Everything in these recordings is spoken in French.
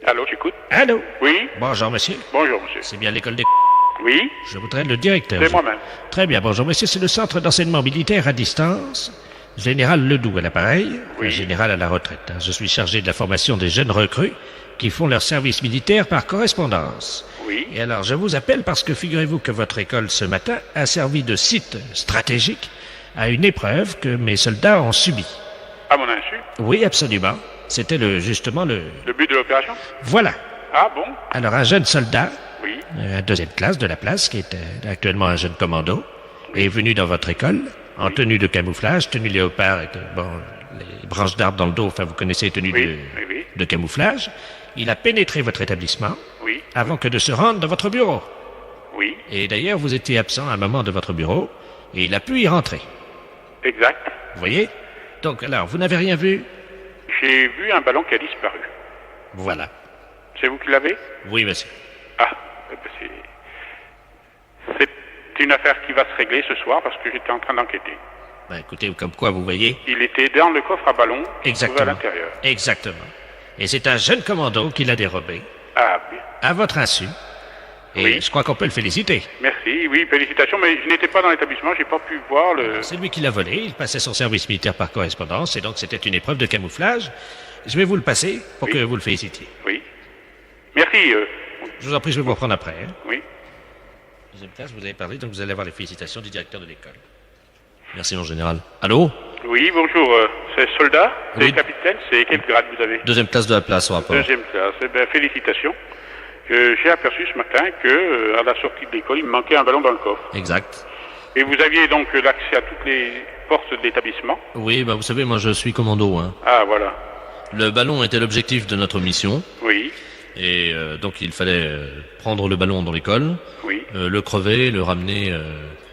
Allô, j'écoute. Allô? Oui. Bonjour, monsieur. Bonjour, monsieur. C'est bien l'école des... Oui, Je voudrais le directeur. c'est moi-même. Très bien, bonjour, monsieur. C'est le centre d'enseignement militaire à distance. Général Ledoux à l'appareil. Oui. Un général à la retraite. Je suis chargé de la formation des jeunes recrues qui font leur service militaire par correspondance. Oui. Et alors, je vous appelle parce que figurez-vous que votre école, ce matin, a servi de site stratégique à une épreuve que mes soldats ont subie. À mon insu. Oui, absolument. C'était justement le... Le but de l'opération. Voilà. Ah bon. Alors, un jeune soldat, Oui. deuxième classe de la place, qui est actuellement un jeune commando, est venu dans votre école en tenue de camouflage, tenue léopard avec les branches d'arbres dans le dos, enfin vous connaissez les tenues Oui. Oui. de camouflage. Il a pénétré votre établissement Oui. avant que de se rendre dans votre bureau. Oui. Et d'ailleurs, vous étiez absent à un moment de votre bureau et il a pu y rentrer. Exact. Vous voyez? Donc, alors, vous n'avez rien vu? J'ai vu un ballon qui a disparu. Voilà. C'est vous qui l'avez? Oui, monsieur. Ah. C'est une affaire qui va se régler ce soir parce que j'étais en train d'enquêter. Ben, écoutez, comme quoi, vous voyez? Il était dans le coffre à ballon qui se trouvait à Exactement. l'intérieur. Exactement. Et c'est un jeune commando qui l'a dérobé, Ah, bien. à votre insu. Et Oui. je crois qu'on peut le féliciter. Merci, oui, félicitations, mais je n'étais pas dans l'établissement, j'ai pas pu voir le... C'est lui qui l'a volé, il passait son service militaire par correspondance, et donc c'était une épreuve de camouflage. Je vais vous le passer pour Oui. que vous le félicitiez. Oui. Merci, Je vous en prie, je vais vous reprendre après. Hein. oui. Deuxième classe, vous avez parlé, donc vous allez avoir les félicitations du directeur de l'école. Merci, mon général. Allô? Oui, bonjour, c'est soldat, c'est Oui. capitaine, c'est quel grade vous avez? Deuxième classe de la place au rapport. Deuxième classe, eh bien, félicitations. J'ai aperçu ce matin que, à la sortie de l'école, il me manquait un ballon dans le coffre. Exact. Et vous aviez donc l'accès à toutes les portes de l'établissement? Oui, bah vous savez, moi je suis commando. Hein. Ah, voilà. Le ballon était l'objectif de notre mission, Oui, et donc il fallait prendre le ballon dans l'école, oui. le crever, le ramener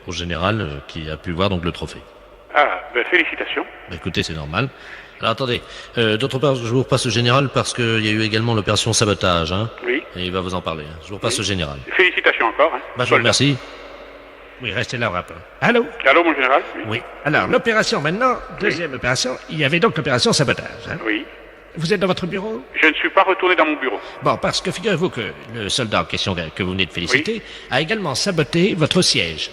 au général qui a pu voir donc le trophée. Ah, ben, félicitations. Bah, écoutez, c'est normal. Alors attendez, d'autre part, je vous repasse le général parce qu'il y a eu également l'opération sabotage, hein, Oui. et il va vous en parler. Hein. Je vous repasse le général. Félicitations encore. Hein. Bah, je vous Soldat. remercie. Oui, restez là au rapport. Allô? Allô, mon général? Oui. Oui. Alors, l'opération maintenant, deuxième opération, il y avait donc l'opération sabotage. Hein. Oui. Vous êtes dans votre bureau? Je ne suis pas retourné dans mon bureau. Bon, parce que figurez-vous que le soldat en question que vous venez de féliciter a également saboté votre siège.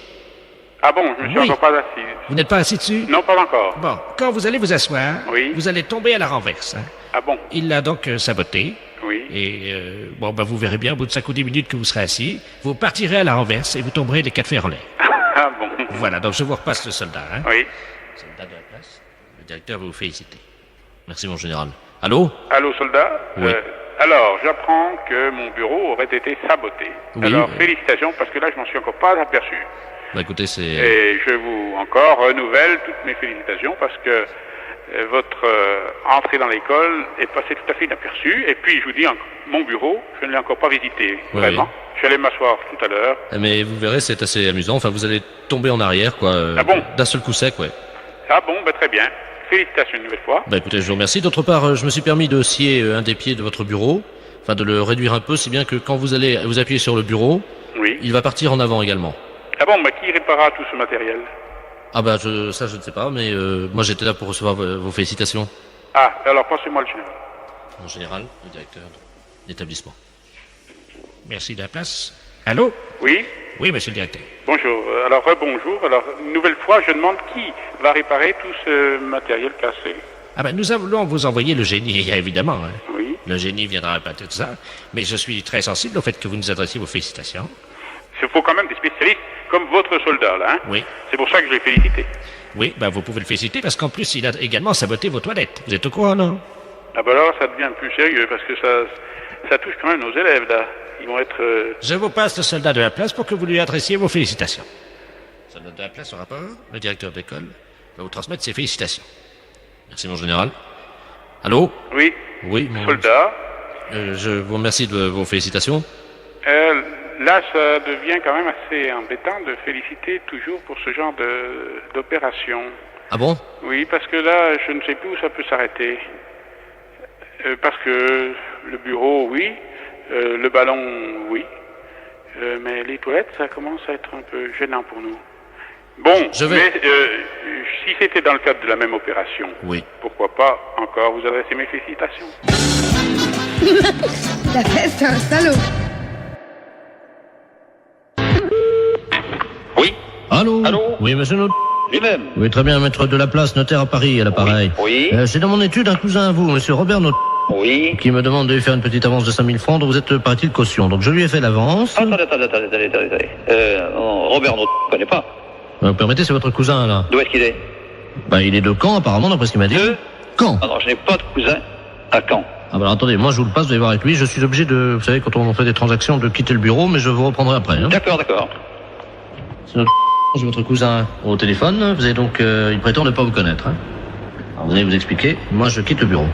Ah bon, je ne suis Oui. encore pas assis. Vous n'êtes pas assis dessus? Non, pas encore. Bon, quand vous allez vous asseoir, Oui. vous allez tomber à la renverse. Hein. Ah bon? Il l'a donc saboté. Oui. Et bon, ben, vous verrez bien au bout de 5 ou 10 minutes que vous serez assis, vous partirez à la renverse et vous tomberez les quatre fers en l'air. Ah bon? Voilà, donc je vous repasse le soldat. Hein. Oui. Soldat de la place. Le directeur va vous féliciter. Merci, mon général. Allô? Allô, soldat? Oui. Alors, j'apprends que mon bureau aurait été saboté. Oui, Alors, mais- félicitations, parce que là, je m'en suis encore pas aperçu. Bah écoutez, c'est... Et je vous encore renouvelle toutes mes félicitations, parce que votre entrée dans l'école est passée tout à fait inaperçue. Et puis, je vous dis, mon bureau, je ne l'ai encore pas visité, Oui, vraiment. oui. Je suis allé m'asseoir tout à l'heure. Mais vous verrez, c'est assez amusant. Enfin, vous allez tomber en arrière, quoi. Ah bon? D'un seul coup sec, ouais. Ah bon, bah, très bien. Félicitations une nouvelle fois. Bah écoutez, je vous remercie. D'autre part, je me suis permis de scier un des pieds de votre bureau, enfin de le réduire un peu, si bien que quand vous allez vous appuyer sur le bureau, Oui. il va partir en avant également. Ah bon, bah, qui réparera tout ce matériel? Ah bah ça je ne sais pas, mais moi j'étais là pour recevoir vos félicitations. Ah, alors passez-moi le général. Mon général, le directeur de l'établissement. Merci de la place. Allô? Oui. Oui, monsieur le directeur. Bonjour. Alors, rebonjour. Alors, une nouvelle fois, je demande qui va réparer tout ce matériel cassé. Ah ben nous allons vous envoyer le génie, évidemment. Hein. Oui. Le génie viendra réparer tout ça, mais je suis très sensible au fait que vous nous adressiez vos félicitations. Il faut quand même des spécialistes comme votre soldat, là. Hein. Oui. C'est pour ça que je l'ai félicité. Oui, ben vous pouvez le féliciter parce qu'en plus il a également saboté vos toilettes. Vous êtes au courant, non? Ah ben là, ça devient plus sérieux parce que ça touche quand même nos élèves, là. Ils vont être... Je vous passe le soldat de la place pour que vous lui adressiez vos félicitations. Soldat de la place au rapport, le directeur d'école va vous transmettre ses félicitations. Merci, mon général. Allô? Oui. Oui, mon... Soldat. je vous remercie de vos félicitations. Là, ça devient quand même assez embêtant de féliciter toujours pour ce genre d'opération. Ah bon? Oui, parce que là, je ne sais plus où ça peut s'arrêter. Parce que le bureau, oui. Le ballon, oui. Mais les toilettes, ça commence à être un peu gênant pour nous. Bon, mais si c'était dans le cadre de la même opération, oui. Pourquoi pas encore vous adresser mes félicitations. La peste, c'est un salaud. Oui. Allô? Allô? Oui, monsieur Naut. Lui-même. Oui, très bien, maître de la place, notaire à Paris, à l'appareil. Oui. C'est dans mon étude un cousin à vous, monsieur Robert Naut, Oui. qui me demande de lui faire une petite avance de 5000 francs, dont vous êtes, paraît-il, caution. Donc je lui ai fait l'avance. Attendez. Robert, on ne connaît pas. Vous permettez, c'est votre cousin, là. D'où est-ce qu'il est? Il est de Caen, apparemment, d'après ce qu'il m'a dit. De Caen. Ah non, je n'ai pas de cousin à Caen. Ah bah alors, attendez, moi je vous le passe, vous allez voir avec lui. Je suis obligé de, vous savez, quand on fait des transactions, de quitter le bureau, mais je vous reprendrai après. Hein. D'accord. C'est notre... J'ai votre cousin au téléphone. Vous avez donc, il prétend ne pas vous connaître. Hein. Alors, vous allez vous expliquer. Moi, je quitte le bureau.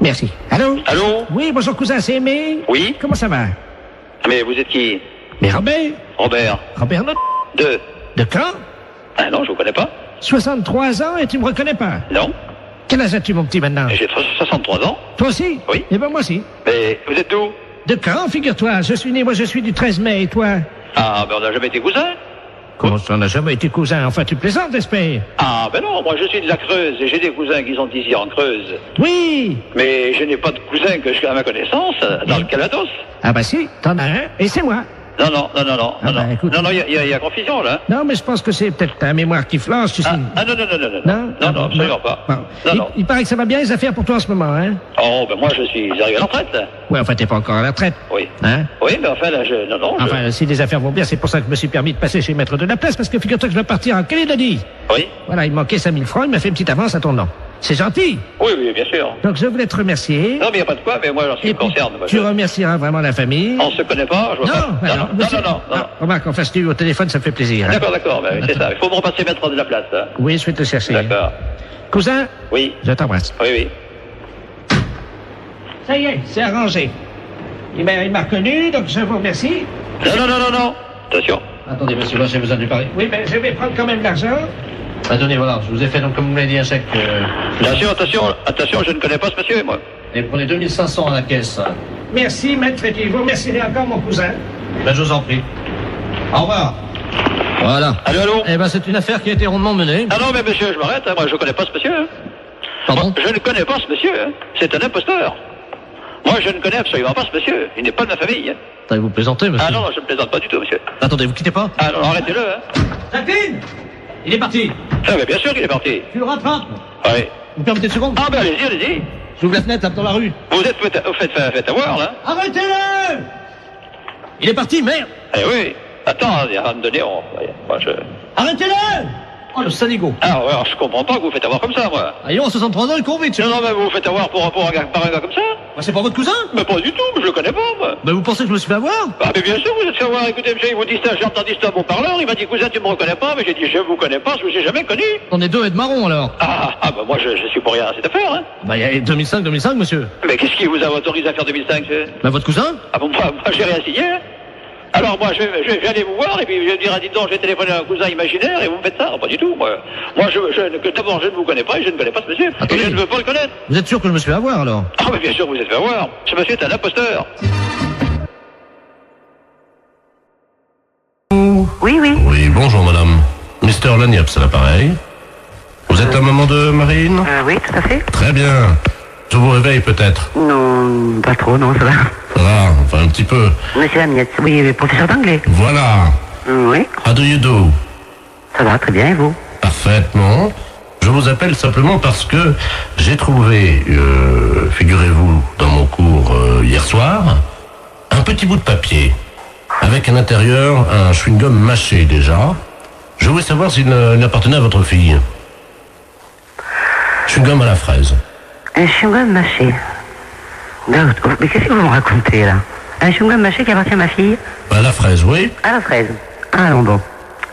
Merci. Allô? Allô? Oui, bonjour cousin, c'est Aimé. Oui. Comment ça va? Mais vous êtes qui? Mais Robert? Robert Naut. De De quand? Ah non, je vous connais pas. 63 ans et tu me reconnais pas? Non. Quel âge as-tu, mon petit, maintenant? J'ai 63 ans. Toi aussi? Oui. Eh ben, moi aussi. Mais vous êtes d'où? De quand, figure-toi? Je suis du 13 mai, et toi? Ah, ben on n'a jamais été cousins. Comment ça, on n'a jamais été cousin? Enfin, tu plaisantes, j'espère? Ah, ben non, moi je suis de la Creuse et j'ai des cousins qui sont ici en Creuse. Oui! Mais je n'ai pas de cousin que à ma connaissance dans le Calvados. Ah bah si, t'en as un, et c'est moi. Non. Ah bah, écoute. Non, il y a confusion là. Non, mais je pense que c'est peut-être ta mémoire qui flanche, tu sais. Non, Non, absolument pas. Bon. Non. Il paraît que ça va bien les affaires pour toi en ce moment, hein? Oh, ben moi je suis arrivé à la retraite là. Ouais, enfin, t'es pas encore à la retraite. Oui. Hein? Oui, mais enfin là, Enfin, si les affaires vont bien, c'est pour ça que je me suis permis de passer chez Maître de la Place, parce que figure-toi que je vais partir en Calédonie. Oui. Voilà, il me manquait 5000 francs, il m'a fait une petite avance à ton nom. C'est gentil. Oui, bien sûr. Donc je voulais te remercier. Non, mais il n'y a pas de quoi, mais moi, j'en suis Et puis, concerne. tu remercieras vraiment la famille. On se connaît pas, je vois pas. Non. Ah, remarque, enfin, si tu es au téléphone, ça me fait plaisir. Hein. D'accord, ben, c'est ça. Il faut me repasser Maître de la Place. Hein. Oui, je vais te chercher. D'accord. Cousin, Oui. je t'embrasse. Oui. Ça y est, c'est arrangé. Il m'a reconnu, donc je vous remercie. Non. Attention. Attendez, monsieur, là, j'ai besoin de lui parler. Oui, mais je vais prendre quand même l'argent. Attendez, voilà, je vous ai fait, donc, comme vous m'avez dit, un chèque. Attention, je ne connais pas ce monsieur, moi. Et prenez 2500 à la caisse. Merci, maître, et puis vous remercierez encore mon cousin. Ben, je vous en prie. Au revoir. Voilà. Allô? Eh ben, c'est une affaire qui a été rondement menée. Ah non, mais monsieur, je m'arrête, hein. Moi, je ne connais pas ce monsieur. Hein. Pardon? Je ne connais pas ce monsieur, hein. C'est un imposteur. Moi, je ne connais absolument pas ce monsieur. Il n'est pas de ma famille. Hein. Attendez, vous plaisantez, monsieur? Ah non, je ne plaisante pas du tout, monsieur. Attendez, vous quittez pas? Ah non, arrêtez-le, hein. Jacqueline! Il est parti. Ah, mais bien sûr qu'il est parti. Tu le rattrapes? Oui. Vous permettez une seconde? Ah, ben allez-y. J'ouvre la fenêtre, là, dans la rue. Vous êtes fait avoir, là. Arrêtez-le! Il est parti, merde! Eh oui. Attends, il y a à me donner, Arrêtez-le! Oh, le saligo. Ah, ouais, alors, je comprends pas que vous faites avoir comme ça, moi. Ayons, 63 ans, il court vite. Non, mais vous vous faites avoir par un gars comme ça? Bah, c'est pas votre cousin? Mais pas du tout, je le connais pas, moi. Bah, vous pensez que je me suis fait avoir? Ah, mais bien sûr, vous êtes fait avoir. Écoutez, monsieur, il vous dit ça, j'ai entendu ça à mon parleur, il m'a dit, cousin, tu me reconnais pas, mais j'ai dit, je vous connais pas, je vous ai jamais connu. On est deux et de marron, alors. Ah, bah moi, je suis pour rien à cette affaire, hein. Bah, il y a 2005, monsieur. Mais qu'est-ce qui vous a autorisé à faire 2005, monsieur? Bah, votre cousin? Ah bon, moi j'ai rien signé, hein. Alors moi, je vais aller vous voir, et puis je vais dire, dites donc, je vais téléphoner à un cousin imaginaire, et vous me faites ça? Pas du tout, moi. Moi, d'abord, je ne vous connais pas, et je ne connais pas ce monsieur. Attendez. Et je ne veux pas le connaître. Vous êtes sûr que je me suis fait avoir, alors? Ah, mais bien sûr, vous êtes fait avoir. Ce monsieur est un imposteur. Oui. Oui, bonjour madame. Mister Lagnaps à l'appareil. Vous êtes un maman de Marine? Oui, tout à fait. Très bien. Je vous réveille peut-être. Non, pas trop, non, ça va. Ah, enfin un petit peu. Monsieur Amiette, oui, professeur d'anglais. Voilà. Oui, How do you do? ça va, très bien, et vous? Parfaitement. Je vous appelle simplement parce que j'ai trouvé, figurez-vous, dans mon cours hier soir, un petit bout de papier avec à l'intérieur un chewing-gum mâché déjà. Je voulais savoir s'il appartenait à votre fille. Chewing-gum à la fraise. Un chewing-gum mâché. D'accord. Mais qu'est-ce que vous me racontez, là? Un chewing-gum mâché qui appartient à ma fille? À la fraise, oui. À la fraise. Ah, non, bon.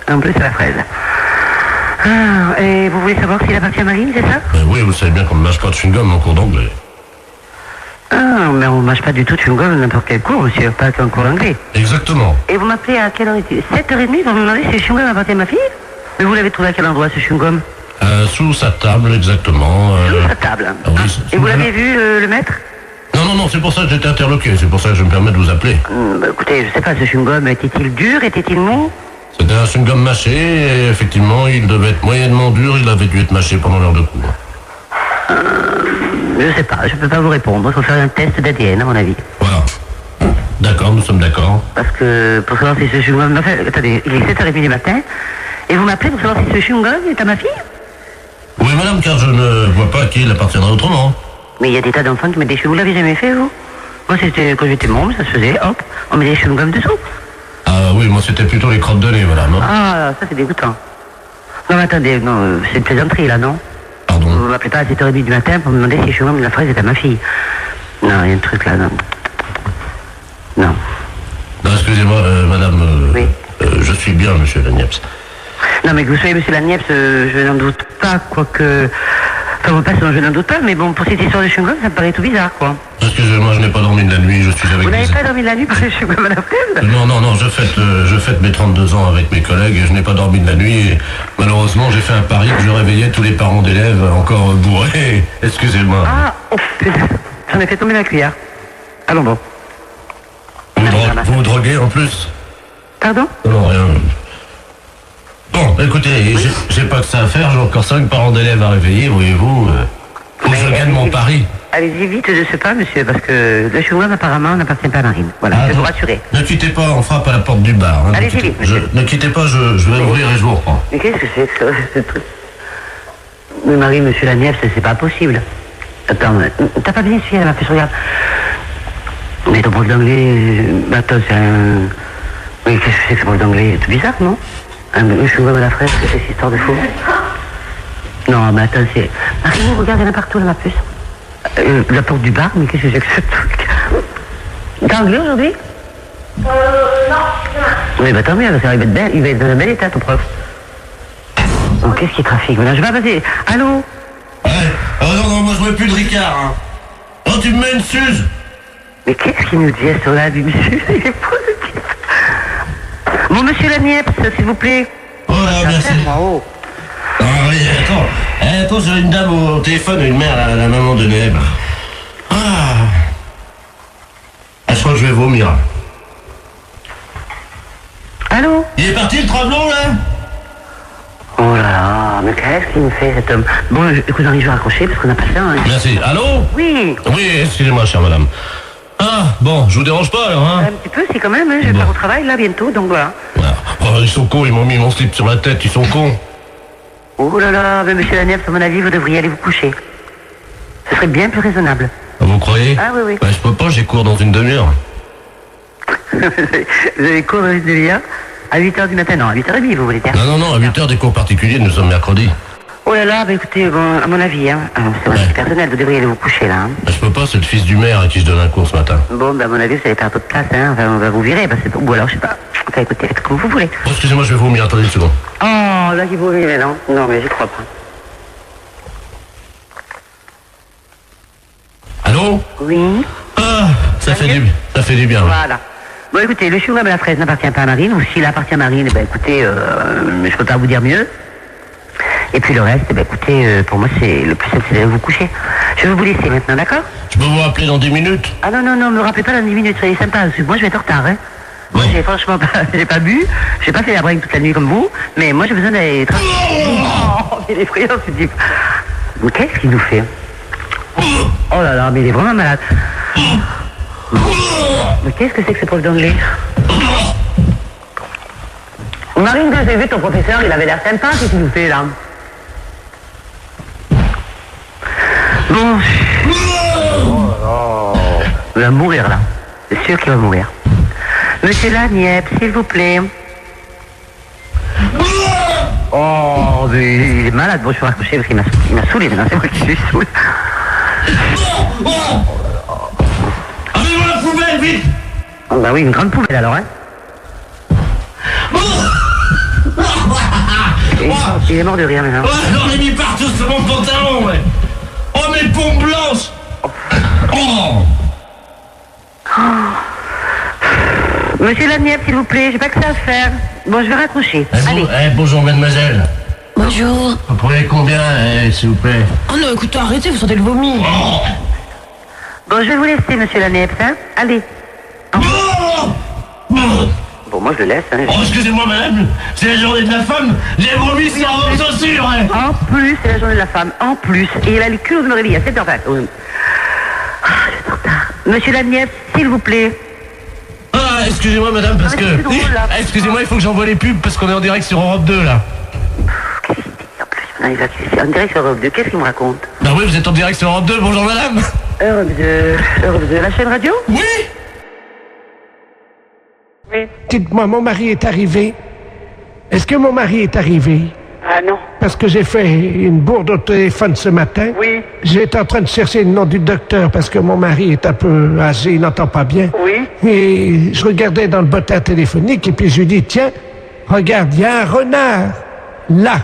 En plus, à la fraise. Ah, et vous voulez savoir s'il appartient à Marine, c'est ça? Ben oui, vous savez bien qu'on ne mâche pas de chewing-gum en cours d'anglais. Ah, mais on ne mâche pas du tout de chewing-gum n'importe quel cours, monsieur, pas qu'un cours d'anglais. Exactement. Et vous m'appelez à quelle heure est-il? 7h30 pour me demander si le chewing-gum appartient à ma fille? Mais vous l'avez trouvé à quel endroit, ce chewing-gum? Sous sa table, exactement. Sous sa table. Ah oui, Et vous l'avez vu, le maître? Non, c'est pour ça que j'étais interloqué, c'est pour ça que je me permets de vous appeler. Bah, écoutez, je sais pas, ce chewing-gum, était-il dur, était-il mou? C'était un chewing-gum mâché, et effectivement, il devait être moyennement dur, il avait dû être mâché pendant l'heure de cours. Je sais pas, je peux pas vous répondre. Il faut faire un test d'ADN, à mon avis. Voilà. D'accord, nous sommes d'accord. Parce que pour savoir si ce chewing-gum... Enfin, attendez, il est 7h30 du matin. Et vous m'appelez pour savoir si ce chewing-gum est à ma fille? Oui, madame, car je ne vois pas à qui il appartiendrait autrement. Mais il y a des tas d'enfants qui mettent des chewing-gums. Vous l'avez jamais fait, vous? Moi, c'était quand j'étais môme, ça se faisait. Hop, on met des chewing-gums dessous. Ah oui, moi c'était plutôt les crottes de nez, madame. Ah, ça c'est dégoûtant. Non, mais attendez, non, c'est une plaisanterie, là, non? Pardon. Vous m'appelez pas à 7h30 du matin pour me demander si le chewing-gum de la fraise est à ma fille. Non, il y a un truc là, non. Non. Non, excusez-moi, madame. Oui. Je suis bien, monsieur Lagneps. Non, mais que vous soyez monsieur Lagneps, je n'en doute pas, quoique... Enfin, mon passe, je n'en doute pas, mais bon, pour cette histoire de chewing-gum, ça me paraît tout bizarre, quoi. Excusez-moi, je n'ai pas dormi de la nuit, je suis avec Vous n'avez des- pas dormi de la nuit pour le chewing-gum à la fraise? Non, je fête mes 32 ans avec mes collègues et je n'ai pas dormi de la nuit et malheureusement j'ai fait un pari que je réveillais tous les parents d'élèves encore bourrés. Excusez-moi. Ah, oh, putain, j'en ai fait tomber la cuillère. Allons bon. Vous vous droguez en plus? Pardon? Non, rien. Bon, écoutez, j'ai pas que ça à faire, j'ai encore 5 parents d'élèves à réveiller, voyez-vous. Faut que je gagne mon pari. Allez-y vite, je sais pas, monsieur, parce que le chewing-gum apparemment n'appartient pas à Marine. Voilà, je vais vous rassurer. Ne quittez pas, on frappe à la porte du bar. Hein. Allez-y vite, monsieur. Ne quittez pas, je vais ouvrir et je vous reprends. Mais qu'est-ce que c'est que ça, ce truc? Mais Marie, monsieur Lagneps, c'est pas possible. Attends, t'as pas bien essuyé la fait, regarde. Mais ton prof d'anglais, attends, c'est un... Mais qu'est-ce que c'est que ce prof d'anglais? C'est bizarre, non? Un chewing-gum à la fraise, c'est cette histoire de fou. Non, mais attends, c'est... Marie, regarde, il y en a partout, là, ma puce. La porte du bar, mais qu'est-ce que c'est que ce truc? T'es anglais aujourd'hui? Non. Oui, bah tant mieux, parce qu'il va être belle, il va être dans un bel état, ton prof. Oh, qu'est-ce qui trafique? Maintenant, je vais passer. Allô? Ouais. Oh non, moi je veux plus de Ricard. Hein. Oh, tu me mets une suze. Mais qu'est-ce qu'il nous dit à ce là du monsieur? Il est fou, ce type. Bon, monsieur Lagneps, s'il vous plaît. Oh là, merci. Oh. Ah oui, attends, j'ai une dame au téléphone, une mère, la maman de Neb. Ah, je crois que je vais vomir. Allô? Il est parti le travelot là? Oh là là, mais qu'est-ce qu'il me fait cet homme? Bon, écoute, Henri, je vais raccrocher parce qu'on n'a pas ça. Hein. Merci. Allô? Oui. Oui, excusez-moi, chère madame. Ah, bon, je vous dérange pas alors, hein? Un petit peu, c'est quand même, hein, je vais Bon. faire au travail là bientôt, donc voilà. Voilà. Oh, ils sont cons, ils m'ont mis mon slip sur la tête, ils sont cons. Oh là là, mais monsieur Lagneps, à mon avis, vous devriez aller vous coucher. Ce serait bien plus raisonnable. Ah, vous croyez? Ah oui, oui. Bah, je peux pas, j'ai cours dans une demi-heure. Vous avez cours dans une demi-heure à 8h du matin? Non, à 8h30, vous voulez dire? Non, à 8h des cours particuliers, nous sommes mercredi. Oh là là, bah écoutez, bon, à mon avis, hein, c'est Ouais. personnel, vous devriez aller vous coucher là. Hein. Bah, je peux pas, c'est le fils du maire à qui je donne un cours ce matin. Bon, bah à mon avis, vous allez perdre votre place, hein. Enfin, on va vous virer, parce que... Ou alors, je sais pas. Enfin, écoutez, faites comme vous voulez. Oh, excusez-moi, je vais vomir, attendez une seconde. Oh, là, il vous virer, non? Non, mais j'y crois pas. Allô? Oui. Ah, ça fait du bien. Voilà. Bon, écoutez, le chewing-gum à la fraise n'appartient pas à Marine, ou s'il appartient à Marine, ben écoutez, je peux pas vous dire mieux. Et puis le reste, ben écoutez, pour moi, c'est le plus simple, c'est d'aller vous coucher. Je vais vous laisser maintenant, d'accord? Je peux vous rappeler dans 10 minutes? Ah non, me rappelez pas dans 10 minutes, soyez sympa, parce que moi je vais être en retard, hein. Moi j'ai franchement pas, j'ai pas bu, j'ai pas fait la break toute la nuit comme vous, mais moi j'ai besoin d'aller... Oh, mais il est effrayant ce type. Mais qu'est-ce qu'il nous fait? Oh là là, mais il est vraiment malade. Mais qu'est-ce que c'est que ce prof d'anglais? Marine, quand j'ai vu ton professeur, il avait l'air sympa, qu'est-ce qu'il nous fait là? Bon. Il va mourir là. C'est sûr qu'il va mourir. Monsieur Lagneps, s'il vous plaît. Oh, mais il est malade. Bon, je vais raccrocher parce qu'il m'a saoulé maintenant. C'est moi qui suis saoulé. Avez-vous la poubelle, vite! Oh, bah oui, une grande poubelle alors, hein. Il est mort de rire maintenant. Ouais, j'en ai mis partout sur mon pantalon, ouais! Oh, mes pompes blanches! Oh! Monsieur Lagneps, s'il vous plaît, j'ai pas que ça à faire. Bon, je vais raccrocher. Allez. Bonjour, mademoiselle. Bonjour. Vous prenez combien, s'il vous plaît? Oh non, écoutez, arrêtez, vous sentez le vomi. Bon, je vais vous laisser, monsieur Lagneps, hein. Allez. Bon, moi je le laisse, hein. Oh, excusez-moi, madame, c'est la journée de la femme, les vomis, c'est en chaussures, hein. En plus, c'est la journée de la femme, en plus. Et il a le culot de me réveiller à 7h20. Monsieur Lanièvre, s'il vous plaît. Ah, excusez-moi madame, parce que... c'est drôle, là. Excusez-moi, il faut que j'envoie les pubs parce qu'on est en direct sur Europe 2 là. En plus, maintenant, il va en direct sur Europe 2. Qu'est-ce qu'il me raconte? Bah oui, vous êtes en direct sur Europe 2, bonjour madame. Europe 2, la chaîne radio? Oui. Oui. Dites-moi, mon mari est arrivé. Est-ce que mon mari est arrivé? Ah non. Parce que j'ai fait une bourde au téléphone ce matin. Oui. J'étais en train de chercher le nom du docteur parce que mon mari est un peu âgé, il n'entend pas bien. Oui. Et je regardais dans le bottin téléphonique et puis je lui dis, tiens, regarde, il y a un renard là.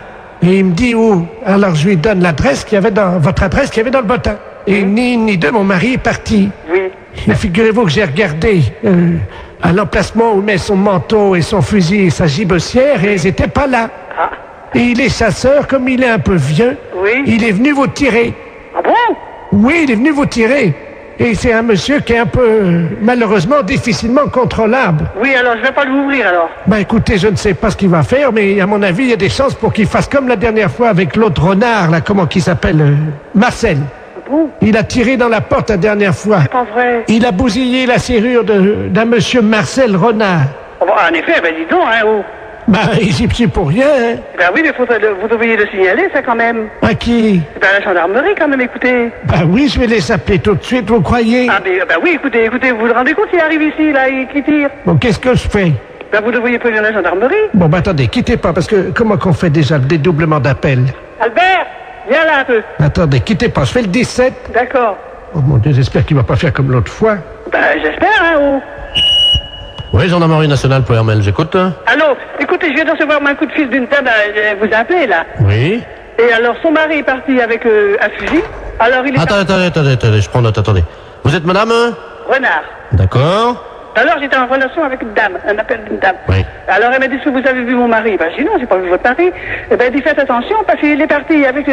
Et il me dit où? Alors je lui donne l'adresse qu'il y avait dans votre adresse qu'il y avait dans le bottin. Et ni une ni deux, mon mari est parti. Oui. Et figurez-vous que j'ai regardé à l'emplacement où il met son manteau et son fusil et sa gibecière et ils n'étaient pas là. Ah. Et il est chasseur, comme il est un peu vieux, Oui. il est venu vous tirer. Ah bon? Oui, il est venu vous tirer. Et c'est un monsieur qui est un peu, malheureusement, difficilement contrôlable. Oui, alors je vais pas l'ouvrir alors. Ben écoutez, je ne sais pas ce qu'il va faire, mais à mon avis, il y a des chances pour qu'il fasse comme la dernière fois avec l'autre renard, là, comment qu'il s'appelle Marcel. Bon. Il a tiré dans la porte la dernière fois. C'est pas vrai. Il a bousillé la serrure d'un monsieur Marcel Renard. Oh, bah, en effet, ben dis donc, hein, oh. Ben, il s'y prie pour rien, hein. Ben oui, mais vous devriez le signaler, ça, quand même. À qui? Ben à la gendarmerie, quand même, écoutez. Ben oui, je vais les appeler tout de suite, vous croyez? Ah, ben oui, écoutez, vous vous rendez compte s'il arrive ici, là, et qu'il tire? Bon, qu'est-ce que je fais? Ben vous devriez prévenir la gendarmerie. Bon, ben attendez, quittez pas, parce que comment qu'on fait déjà le dédoublement d'appel? Albert, viens là un peu. Attendez, quittez pas, je fais le 17. D'accord. Oh mon Dieu, j'espère qu'il va pas faire comme l'autre fois. Ben j'espère, hein, oh. Oui, gendarmerie nationale pour Hermel, j'écoute. Allô, écoutez, je viens de recevoir un coup de fil d'une dame, elle vous a appelé, là. Oui. Et alors, son mari est parti avec un fusil. Alors, il est Attendez, je prends note, attendez. Vous êtes madame renard. D'accord. Alors, j'étais en relation avec une dame, un appel d'une dame. Oui. Alors, elle m'a dit, est-ce que vous avez vu mon mari? Ben, j'ai dit, non, j'ai pas vu votre mari. Eh ben, elle dit, faites attention, parce qu'il est parti avec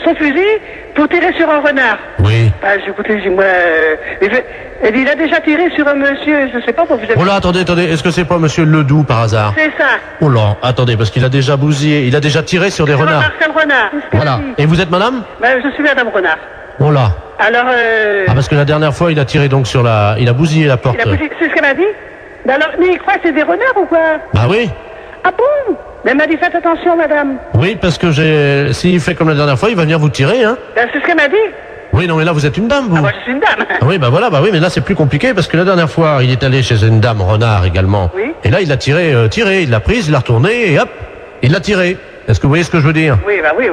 son fusil pour tirer sur un renard. Oui. Ben, j'ai écouté, j'ai dit, moi, elle dit, il a déjà tiré sur un monsieur, je sais pas, vous avez... Oh là, attendez, est-ce que c'est pas monsieur Ledoux par hasard? C'est ça. Oh là, attendez, parce qu'il a déjà bousillé, il a déjà tiré sur des Sur renards. Marcel Renard. C'est ce qu'elle Voilà. a dit. Et vous êtes madame? Ben, je suis madame Renard. Oh là. Alors, Ah, parce que la dernière fois, il a tiré donc sur la... Il a bousillé la porte. c'est ce qu'elle m'a dit? Ben alors, mais il croit que c'est des renards ou quoi? Bah oui. Ah bon? Mais elle m'a dit, faites attention, madame. Oui, parce que s'il fait comme la dernière fois, il va venir vous tirer, hein. Ben, c'est ce qu'elle m'a dit. Oui, non, mais là, vous êtes une dame, vous. Ah, moi, je suis une dame. Ah oui, bah voilà, bah oui, mais là, c'est plus compliqué, parce que la dernière fois, il est allé chez une dame renard également. Oui. Et là, il a tiré, il l'a prise, il l'a retournée, et hop, il l'a tiré. Est-ce que vous voyez ce que je veux dire? Oui, bah oui.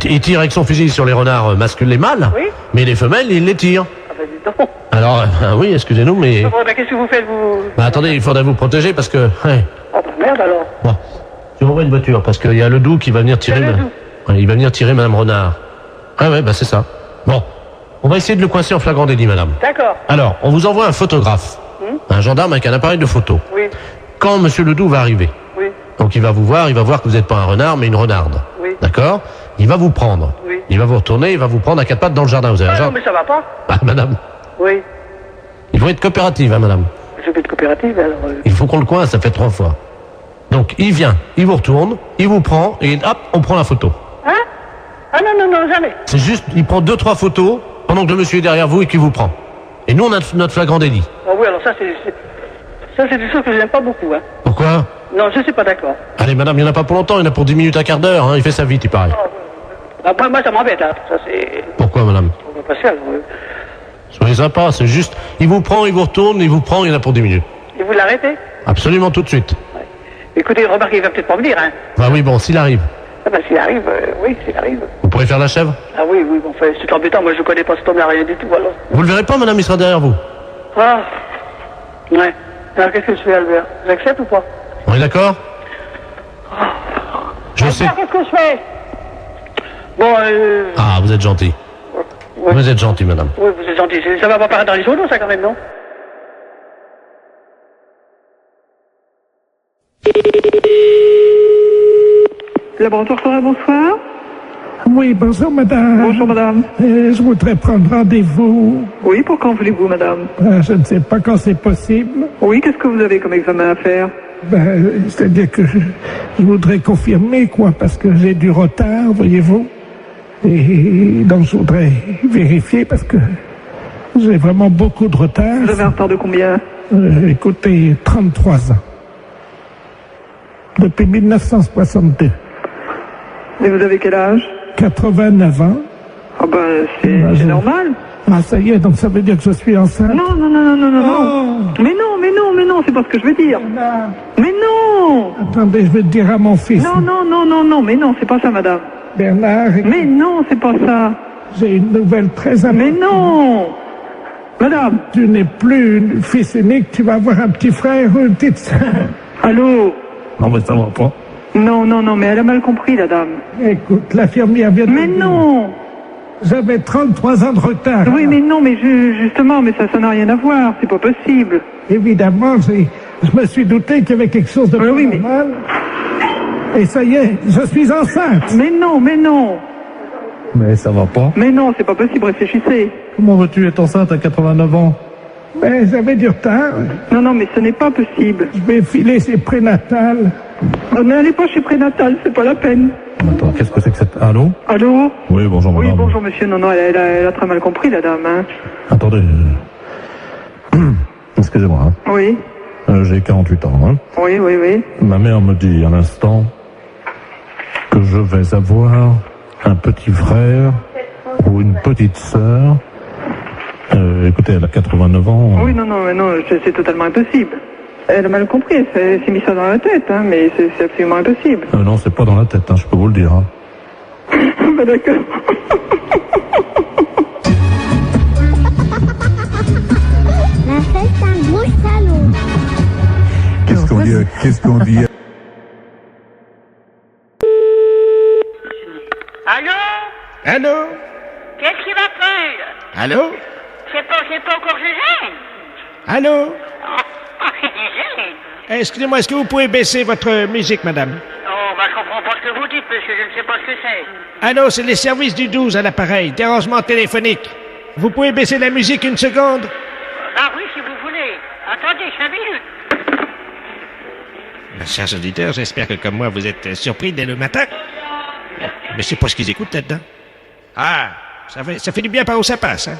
Il tire avec son fusil sur les renards masculins, les mâles, Oui. mais les femelles, il les tire. Ah, ben, dis donc. Alors, oui, excusez-nous, mais... Bon, ben, qu'est-ce que vous faites, vous? Bah attendez, il faudrait vous protéger, parce que... Ouais. Oh, ben, merde, alors. Bon, je vous envoie une voiture, parce qu'il y a Ledoux qui va venir tirer... Ledoux. Ouais, il va venir tirer Madame Renard. Ah ouais, bah c'est ça. Bon, on va essayer de le coincer en flagrant délit, madame. D'accord. Alors, on vous envoie un photographe, un gendarme avec un appareil de photo. Oui, Quand Monsieur Ledoux va arriver, oui, donc il va voir que vous n'êtes pas un renard, mais une renarde. Oui. D'accord? Il va vous prendre. Oui. Il va vous retourner, il va vous prendre à quatre pattes dans le jardin. Vous avez un Ah non, jardin? mais ça va pas. Ah, madame, Oui. il faut être coopérative, hein, madame. Je vais de coopérative, alors... Il faut qu'on le coince, ça fait 3 fois. Donc, il vient, il vous retourne, il vous prend, et hop, on prend la photo. Hein? Ah non, jamais. C'est juste, il prend 2-3 photos pendant que le monsieur est derrière vous et qu'il vous prend. Et nous, on a notre flagrant délit. Ah oui, alors ça, c'est des choses que je n'aime pas beaucoup, hein. Pourquoi? Non, je suis pas d'accord. Allez, madame, il n'y en a pas pour longtemps, il y en a pour 10 minutes, un quart d'heure, hein, il fait ça vite, il paraît. Ah, moi, ça m'embête, hein. Ça, c'est... Pourquoi, madame? On va passer, alors... Soyez sympa, c'est juste, il vous prend, il vous retourne, il vous prend, il y en a pour 10 minutes. Et vous l'arrêtez? Absolument tout de suite. Écoutez, remarquez, il va peut-être pas venir, hein. Bah oui, bon, s'il arrive. Ah ben, s'il arrive, oui, s'il arrive. Vous pourrez faire la chèvre? Ah oui, bon, enfin, c'est embêtant, moi, je connais pas cet homme-là, rien du tout, alors... Vous le verrez pas, madame, il sera derrière vous. Ah, ouais. Alors, qu'est-ce que je fais, Albert? J'accepte ou pas? On est d'accord? Je sais. Albert, qu'est-ce que je fais? Bon, Ah, vous êtes gentil. ouais. Vous êtes gentil, madame. Oui, vous êtes gentil. Ça va pas paraître dans les journaux, ça, quand même, non? Laboratoire Forêt, bonsoir. Oui, bonjour madame. Bonjour madame. Je voudrais prendre rendez-vous. Oui, pour quand voulez-vous madame? Je ne sais pas quand c'est possible. Oui, qu'est-ce que vous avez comme examen à faire? C'est-à-dire que je voudrais confirmer, quoi, parce que j'ai du retard, voyez-vous. Et donc je voudrais vérifier parce que J'ai vraiment beaucoup de retard. Vous avez un retard de combien? Écoutez, 33 ans. Depuis 1962. Et vous avez quel âge? 89 ans. Ah ben, c'est normal. Ah, ça y est, donc ça veut dire que je suis enceinte? Non. Mais non, c'est pas ce que je veux dire. Bernard. Mais non. Attendez, je vais te dire à mon fils. Non, mais non, c'est pas ça, madame. Bernard, Mais non, c'est pas ça. j'ai une nouvelle très importante. Mais non. Madame. Tu n'es plus une fils unique, tu vas avoir un petit frère ou une petite sœur. Allô? Non, mais ça va pas. Non, mais elle a mal compris, la dame. Écoute, l'infirmière vient de Mais me dire. non. J'avais 33 ans de retard. Oui, mais non, mais justement, mais ça n'a rien à voir, c'est pas possible. Évidemment, je me suis douté qu'il y avait quelque chose de Oui, mais- normal. Et ça y est, je suis enceinte. Mais non. Mais ça va pas. Mais non, c'est pas possible, réfléchissez. Comment veux-tu être enceinte à 89 ans? Mais j'avais du retard. Non, mais ce n'est pas possible. Je vais filer chez prénatal. N'allez pas chez prénatal, c'est pas la peine. Attends, qu'est-ce que c'est que cette... Allô? Allô? Oui, bonjour Oui, madame. bonjour monsieur. Non, elle a très mal compris, la dame. Hein. Attendez. Excusez-moi. Hein. Oui, J'ai 48 ans. Hein. oui. Ma mère me dit à l'instant que je vais avoir un petit frère ou une petite sœur. Écoutez, elle a 89 ans. Oui, non, c'est totalement impossible. Elle a mal compris, elle s'est mis ça dans la tête, hein, mais c'est absolument impossible. Non, c'est pas dans la tête, hein, je peux vous le dire. Hein. Bah d'accord. La fête, c'est un gros salaud. Qu'est-ce qu'on dit Allô? Allô? Qu'est-ce qui m'appelle? Allô? C'est pas encore Eugène? Allô? Oh, c'est Eugène. Excusez-moi, est-ce que vous pouvez baisser votre musique, madame? Oh, bah je comprends pas ce que vous dites, monsieur, je ne sais pas ce que c'est. Allô, c'est les services du 12 à l'appareil, dérangement téléphonique. Vous pouvez baisser la musique une seconde? Ah oui, si vous voulez. Attendez, 5 minutes. Chers auditeurs, j'espère que comme moi, vous êtes surpris dès le matin. Mais c'est pas ce qu'ils écoutent là-dedans. Ah, ça fait du bien par où ça passe, hein?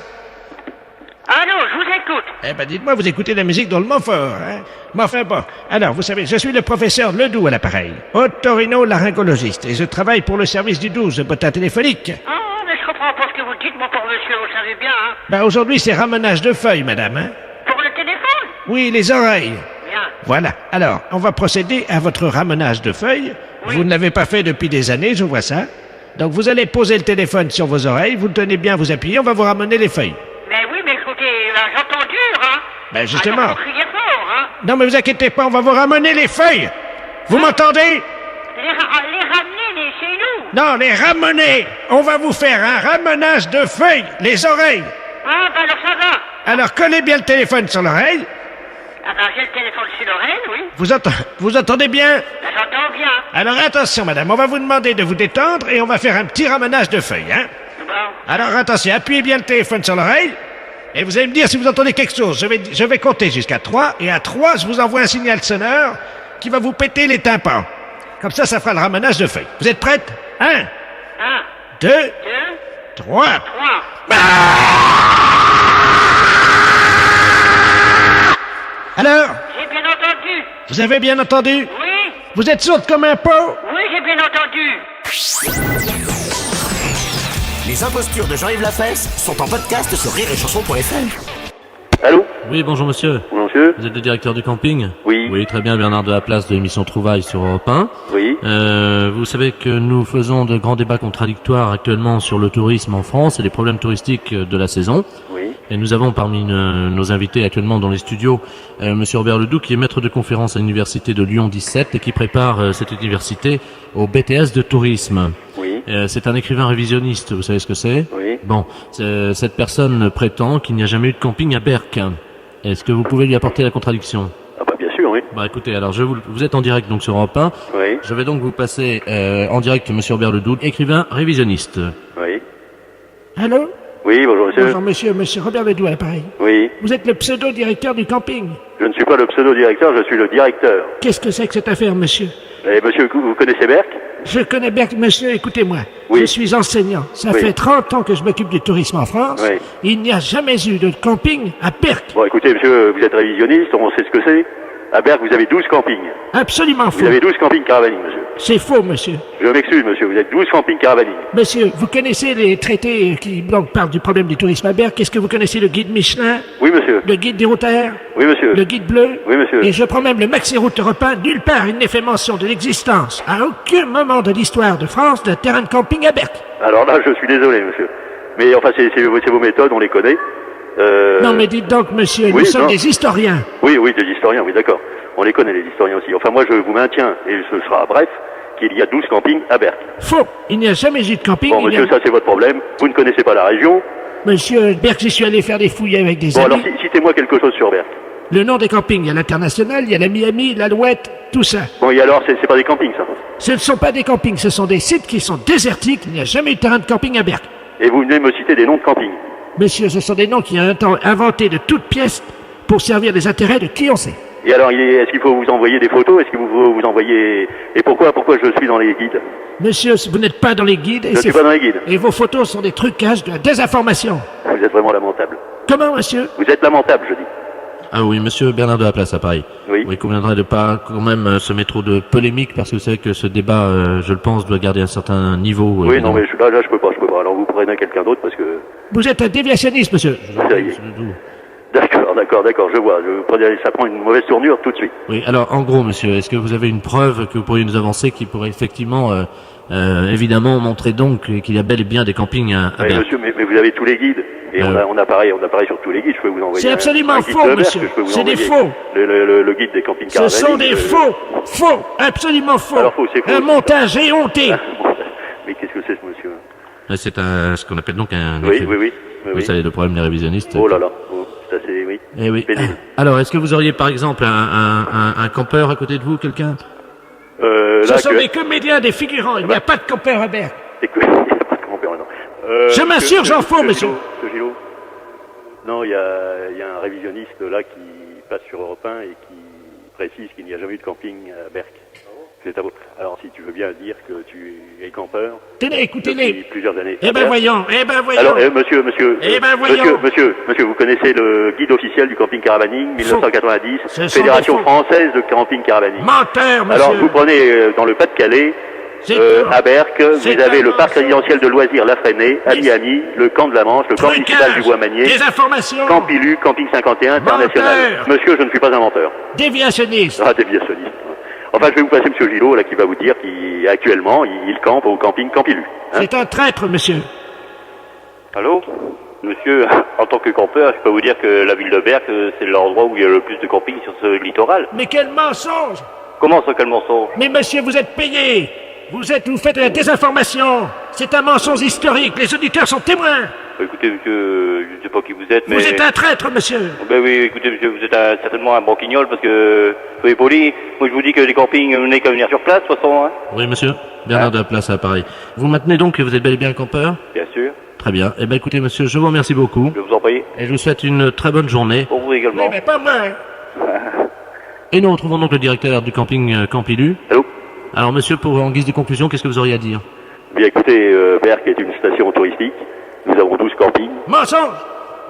Allô, je vous écoute. Eh ben, dites-moi, vous écoutez la musique dans le Montfort, hein? Mais enfin, bon. Alors, vous savez, je suis le professeur Ledoux à l'appareil, otorino-laryngologiste, et je travaille pour le service du 12, bottin téléphonique. Oh, mais je comprends pas ce que vous dites, mon pauvre monsieur, vous savez bien, hein. Ben, aujourd'hui, c'est ramenage de feuilles, madame, hein? Pour le téléphone? Oui, les oreilles. Bien. Voilà. Alors, on va procéder à votre ramenage de feuilles. Oui. Vous ne l'avez pas fait depuis des années, je vois ça. Donc, vous allez poser le téléphone sur vos oreilles, vous le tenez bien, vous appuyez, on va vous ramener les feuilles. Mais oui, mais écoutez, j'entends dur, hein. Ben, justement. Alors, vous criez fort, hein. Non, mais vous inquiétez pas, on va vous ramener les feuilles. Vous m'entendez? Les ramener chez nous. Non, les ramener. On va vous faire un ramenage de feuilles, les oreilles. Ah, bah alors ça va. Alors, collez bien le téléphone sur l'oreille. Ah bah j'ai le téléphone sur l'oreille, oui. Vous entendez bien? Ben, j'entends bien. Alors, attention, madame, on va vous demander de vous détendre et on va faire un petit ramenage de feuilles, hein? Bon. Alors, attention, appuyez bien le téléphone sur l'oreille. Et vous allez me dire si vous entendez quelque chose. Je vais compter jusqu'à 3. Et à 3, je vous envoie un signal sonore qui va vous péter les tympans. Comme ça fera le ramenage de feuilles. Vous êtes prête? 1, 1, 2, 2, 3. 3. Alors, J'ai bien entendu. vous avez bien entendu? Oui, Vous êtes sourde comme un pot? oui, j'ai bien entendu. Les impostures de Jean-Yves Lafesse sont en podcast sur rireetchanson.fr. Allô? Oui, bonjour monsieur. Bonjour monsieur? Vous êtes le directeur du camping? Oui. Oui, très bien, Bernard de la Place de l'émission Trouvailles sur Europe 1. Oui. Vous savez que nous faisons de grands débats contradictoires actuellement sur le tourisme en France et les problèmes touristiques de la saison. Oui. Et nous avons parmi nos invités actuellement dans les studios monsieur Robert Ledoux qui est maître de conférence à l'université de Lyon 17 et qui prépare cette université au BTS de tourisme. Oui. C'est un écrivain révisionniste, vous savez ce que c'est? Oui. Bon, cette personne prétend qu'il n'y a jamais eu de camping à Berck. Est-ce que vous pouvez lui apporter la contradiction? Ah bah bien sûr, oui. Bah écoutez, alors vous êtes en direct donc sur Europe 1. Oui. Je vais donc vous passer en direct monsieur Robert Ledoux, écrivain révisionniste. Oui. Allô? Oui, bonjour monsieur. Bonjour monsieur Robert Ledoux à l'appareil. Oui. Vous êtes le pseudo-directeur du camping. Je ne suis pas le pseudo-directeur, je suis le directeur. Qu'est-ce que c'est que cette affaire, monsieur? Et monsieur, vous connaissez Berck? Je connais bien, monsieur, écoutez-moi. Oui. Je suis enseignant. Ça Oui. fait 30 ans que je m'occupe du tourisme en France. Oui. Il n'y a jamais eu de camping à Berck. Bon, écoutez, monsieur, vous êtes révisionniste, on sait ce que c'est. À Berck, vous avez 12 campings. Absolument faux. Vous avez 12 campings caravaning, monsieur. C'est faux, monsieur. Je m'excuse, monsieur, vous êtes 12 campings caravaning. Monsieur, vous connaissez les traités qui donc, parlent du problème du tourisme à Berck? Est-ce que vous connaissez le guide Michelin? Oui, monsieur. Le guide des routaires? Oui, monsieur. Le guide bleu? Oui, monsieur. Et je prends même le Maxi Route européen. Nulle part, il n'est fait mention de l'existence, à aucun moment de l'histoire de France, d'un terrain de camping à Berck. Alors là, je suis désolé, monsieur. Mais enfin, c'est vos méthodes, on les connaît. Non, mais dites donc, monsieur, nous oui, sommes non. des historiens. Oui, des historiens, oui, d'accord. On les connaît, les historiens aussi. Enfin, moi, je vous maintiens, et ce sera bref, qu'il y a 12 campings à Berck. Faux. Il n'y a jamais eu de camping. Bon, monsieur, ça, c'est votre problème. Vous ne connaissez pas la région. Monsieur, Berck, j'y suis allé faire des fouilles avec des Bon, amis. alors, citez-moi quelque chose sur Berck. Le nom des campings, il y a l'International, il y a la Miami, l'Alouette, tout ça. Bon, et alors, c'est pas des campings, ça. Ce ne sont pas des campings, ce sont des sites qui sont désertiques. Il n'y a jamais eu de terrain de camping à Berck. Et vous venez me citer des noms de campings. Monsieur, ce sont des noms qui ont un temps inventés de toutes pièces pour servir les intérêts de qui on sait. Et alors, est-ce qu'il faut vous envoyer des photos? Est-ce qu'il faut vous envoyer... Et pourquoi je suis dans les guides? Monsieur, vous n'êtes pas dans les guides. Je ne suis pas dans les guides. Et vos photos sont des trucages de la désinformation. Vous êtes vraiment lamentable. Comment, monsieur? Vous êtes lamentable, je dis. Ah oui, monsieur Bernard de la Place, à Paris. Oui. Il conviendrait de pas quand même se mettre trop de polémique, parce que vous savez que ce débat, je le pense, doit garder un certain niveau. Oui, évidemment. non, mais là, je peux pas. Alors, vous prenez quelqu'un d'autre parce que... Vous êtes un déviationniste, monsieur. Ça y est. D'accord, je vois. Ça prend une mauvaise tournure tout de suite. Oui, alors en gros, monsieur, est-ce que vous avez une preuve que vous pourriez nous avancer qui pourrait effectivement, évidemment, montrer donc qu'il y a bel et bien des campings à Oui, Berck? monsieur, mais vous avez tous les guides. Et on a pareil sur tous les guides. Je peux vous envoyer. C'est absolument un guide faux, de Berck monsieur. que je peux vous C'est des envoyer. faux. Le guide des campings Ce caravaning. sont des faux, absolument faux. Alors, faux, c'est faux. Un montage éhonté. Mais qu'est-ce que c'est, ce monsieur? C'est ce qu'on appelle donc un... Oui. Vous savez, le problème des révisionnistes. Oh là là. Ça c'est, oui. Eh oui. Pénible. Alors, est-ce que vous auriez par exemple un campeur à côté de vous, quelqu'un? Ce sont des comédiens, des figurants. Il n'y a pas de campeur à Berck. Il n'y a pas de campeur, non. Je m'assure, j'en fous, monsieur. Monsieur Gillot. Non, il y a un révisionniste là qui passe sur Europe 1 et qui précise qu'il n'y a jamais eu de camping à Berck. C'est à vous. Alors, si tu veux bien dire que tu es campeur. Tenez, écoutez-les. Depuis plusieurs années. Eh ben voyons. Alors, monsieur. Eh ben voyons. Monsieur, vous connaissez le guide officiel du camping caravaning, 1990, Fédération française de camping caravaning. Menteur, monsieur. Alors, vous prenez dans le Pas-de-Calais, à Berck, vous avez le parc résidentiel de loisirs La Fresnay, à Miami, le camp de la Manche, le camp municipal du Bois-Manier, des informations. Camp Pilu, Camping 51, international. Monsieur, je ne suis pas un menteur. Déviationniste. Ah, déviationniste. Enfin, je vais vous passer monsieur Gillot, là, qui va vous dire qu'actuellement, il campe au camping Campilu. Hein. C'est un traître, monsieur. Allô? Monsieur, en tant que campeur, je peux vous dire que la ville de Berck, c'est l'endroit où il y a le plus de camping sur ce littoral. Mais quel mensonge! Comment ça, quel mensonge? Mais monsieur, vous êtes payé! Vous faites de la désinformation! C'est un mensonge historique, les auditeurs sont témoins! Écoutez, monsieur, je ne sais pas qui vous êtes, mais... Vous êtes un traître, monsieur! Ben oui, écoutez, monsieur, vous êtes certainement un banquignol, parce que, soyez poli, moi je vous dis que les campings, vous n'avez qu'à venir sur place, de toute façon, hein. Oui, monsieur. Bernard de la Place, à Paris. Vous maintenez donc que vous êtes bel et bien campeur? Bien sûr. Très bien. Eh bien, écoutez, monsieur, je vous remercie beaucoup. Je vous en prie. Et je vous souhaite une très bonne journée. Pour vous également. Oui, mais pas moi! Et nous retrouvons donc le directeur du camping Campilu. Allô? Alors, monsieur, en guise de conclusion, qu'est-ce que vous auriez à dire? Bien, écoutez, Berck est une station touristique. Nous avons 12 campings. Mensonge!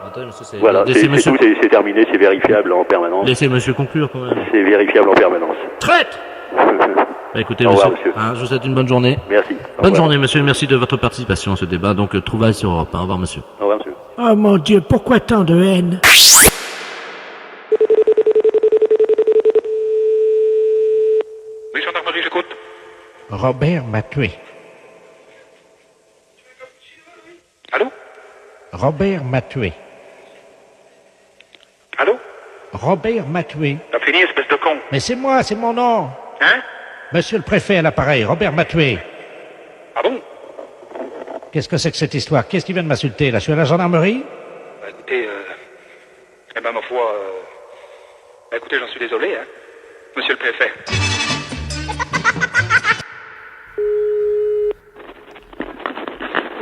Attendez, monsieur, voilà, c'est tout, c'est terminé, c'est vérifiable en permanence. Laissez monsieur conclure, quand même. C'est vérifiable en permanence. Traite! Bah, écoutez, Au revoir, monsieur, je vous souhaite une bonne journée. Merci. Bonne journée, monsieur, merci de votre participation à ce débat. Donc, trouvailles sur Europe 1. Au revoir, monsieur. Au revoir, monsieur. Oh mon Dieu, pourquoi tant de haine? Oui, gendarmerie, j'écoute. Robert m'a tué. Allô? Robert m'a tué. Allô? Robert m'a tué. T'as fini, espèce de con. Mais c'est moi, c'est mon nom. Hein? Monsieur le préfet à l'appareil, Robert m'a tué. Ah bon? Qu'est-ce que c'est que cette histoire? Qu'est-ce qui vient de m'insulter là? Je suis à la gendarmerie? Bah, écoutez, ma foi, écoutez, j'en suis désolé, hein. Monsieur le préfet.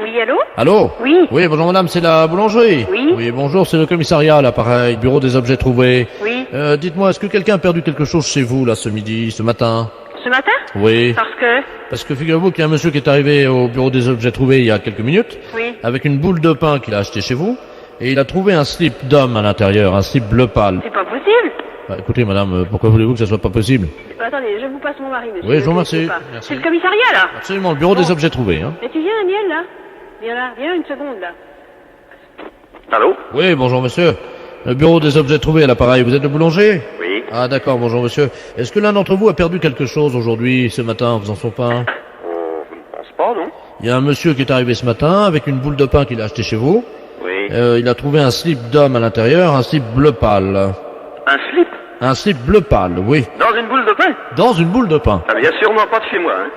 Oui, allô? Allô? Oui. Oui, bonjour madame, c'est la boulangerie? Oui. Oui, bonjour, c'est le commissariat, l'appareil, bureau des objets trouvés. Oui. Dites-moi, est-ce que quelqu'un a perdu quelque chose chez vous, là, ce midi, ce matin? ce matin? Oui. Parce que que figurez-vous qu'il y a un monsieur qui est arrivé au bureau des objets trouvés il y a quelques minutes, Oui. avec une boule de pain qu'il a acheté chez vous, et il a trouvé un slip d'homme à l'intérieur, un slip bleu pâle. c'est pas possible. Bah, écoutez, madame, pourquoi voulez-vous que ça soit pas possible? Attendez, je vous passe mon mari, monsieur. Oui, je vous Ne remercie. quittez pas. Merci. C'est le commissariat, là. Absolument, le bureau des objets trouvés. Hein. Et tu viens, Daniel, là? Viens là, viens une seconde, là. Allô? Oui, bonjour monsieur. Le bureau des objets trouvés à l'appareil, vous êtes le boulanger? Oui. Ah d'accord, bonjour monsieur. Est-ce que l'un d'entre vous a perdu quelque chose aujourd'hui, ce matin, en faisant son pain? Je ne pense pas, non? Il y a un monsieur qui est arrivé ce matin avec une boule de pain qu'il a acheté chez vous. Oui. Il a trouvé un slip d'homme à l'intérieur, un slip bleu pâle. Un slip? Un slip bleu pâle, oui. Dans une boule de pain? Dans une boule de pain. Ça vient sûrement pas de chez moi, hein.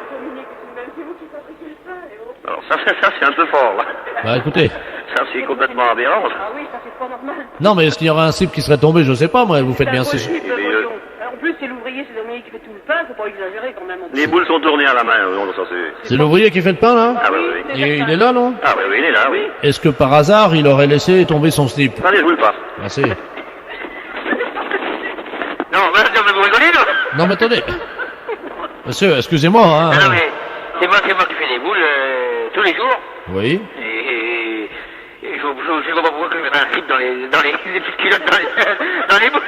Alors ça c'est un peu fort, là. Bah écoutez. Ça, c'est complètement aberrant. Ah oui, ça c'est pas normal. Non mais est-ce qu'il y aura un slip qui serait tombé? Je sais pas, moi, vous faites bien C'est sécher. impossible, voyons. En plus, c'est l'ouvrier, c'est Dominique qui fait tout le pain, faut pas exagérer quand même. Les boules sont tournées à la main, non, ça c'est... C'est l'ouvrier qui fait le pain, là? Ah oui, oui. Il est là, non? Ah oui, oui, il est là, oui. Est-ce que par hasard, il aurait laissé tomber son slip? Attendez, je vous le passe. Merci. Non, mais vous rigolez, là? Non mais attendez. Monsieur, excusez-moi, hein. Non, mais c'est moi qui fais des boules tous les jours. Oui. Et je vois pas pourquoi je mettrais un slip dans les petites culottes dans les boules.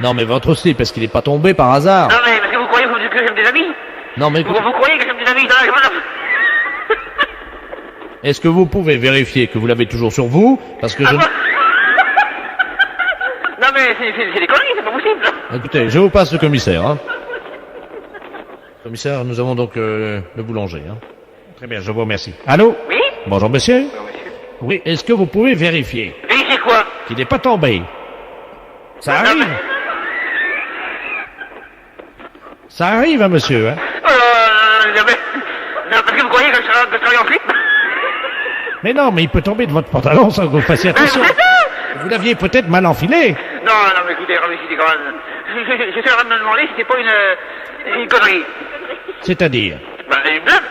Non mais votre slip, est-ce qu'il est pas tombé par hasard? Non mais parce que vous croyez que j'aime des amis? Non mais Vous croyez que j'aime des amis? est-ce que vous pouvez vérifier que vous l'avez toujours sur vous? Parce que je... Non mais c'est des conneries, c'est pas possible. Écoutez, je vous passe le commissaire, hein. Commissaire, nous avons donc le boulanger, hein. Très bien, je vous remercie. Allô? Oui? Bonjour, monsieur. Oui, est-ce que vous pouvez vérifier? Vérifier quoi? Qu'il n'est pas tombé. Ça arrive. Ça arrive, hein, monsieur, hein? Non, parce que vous croyez que je travaille en slip? Mais non, mais il peut tomber de votre pantalon sans que vous fassiez attention. Vous l'aviez peut-être mal enfilé. Non, mais écoutez, c'était quand même... Je suis en train de me demander si c'est pas une connerie. C'est-à-dire? Bah, une blague,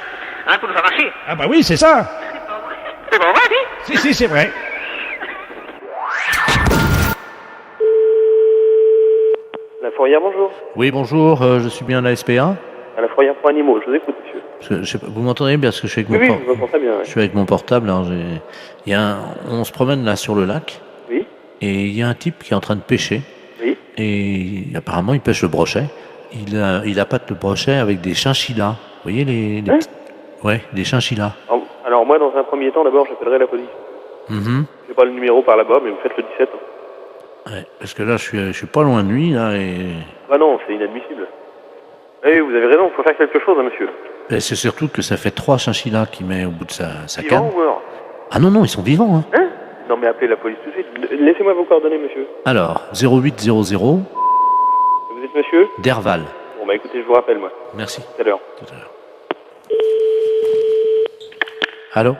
hein, pour nous faire marcher. Ah bah oui, c'est ça. C'est pas vrai, Si, c'est vrai. La fourrière, bonjour. Oui, bonjour, je suis bien à la SPA. À la fourrière pour animaux, je vous écoute, monsieur. Parce que, je sais pas, vous m'entendez bien parce que je suis avec mon Oui, portable. je vous entends très bien. Je suis avec mon portable. Alors on se promène là sur le lac. Oui. Et il y a un type qui est en train de pêcher. Oui. Et apparemment, il pêche le brochet. Il appâte le brochet avec des chinchillas. Vous voyez les ouais, des chinchillas. Alors moi, dans un premier temps, d'abord, j'appellerai la police. Mhm. Je sais pas le numéro par là-bas, mais vous faites le 17. Ouais, parce que là, je suis pas loin de lui là et. Ah non, c'est inadmissible. Oui, vous avez raison, il faut faire quelque chose, hein, monsieur. Et c'est surtout que ça fait 3 chinchillas qu'il met au bout de sa Vivant canne. ou mort? Ah non, ils sont vivants. Hein. Hein? Non, mais appelez la police tout de suite. Laissez-moi vos coordonnées, monsieur. Alors, 0800 Vous êtes monsieur? Derval. Bon, bah écoutez, je vous rappelle, moi. Merci. Tout à l'heure. Allô?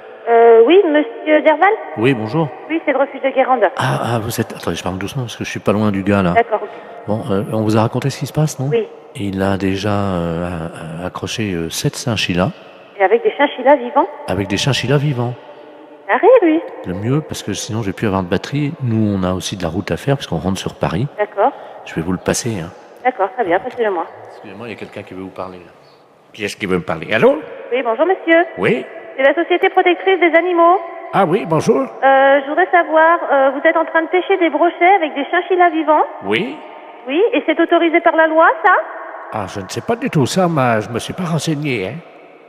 Oui, monsieur Derval? Oui, bonjour. Oui, c'est le refuge de Guérande. Ah, vous êtes... Attendez, je parle doucement parce que je suis pas loin du gars, là. D'accord, ok. Bon, on vous a raconté ce qui se passe, non? Oui. Il a déjà accroché 7 chinchillas Et avec des chinchillas vivants? avec des chinchillas vivants. Arrête, lui. Le mieux, parce que sinon j'ai pu avoir de batterie. Nous, on a aussi de la route à faire parce qu'on rentre sur Paris. D'accord. Je vais vous le passer. Hein. D'accord, très bien, passez-le-moi. Excusez-moi, il y a quelqu'un qui veut vous parler. Là. Qui est-ce qui veut me parler? Allô? Oui, bonjour, monsieur. Oui? C'est la Société Protectrice des Animaux. Ah oui, bonjour. Je voudrais savoir, vous êtes en train de pêcher des brochets avec des chinchillas vivants? Oui? Oui, et c'est autorisé par la loi, ça? Ah, je ne sais pas du tout ça, mais je me suis pas renseigné, hein.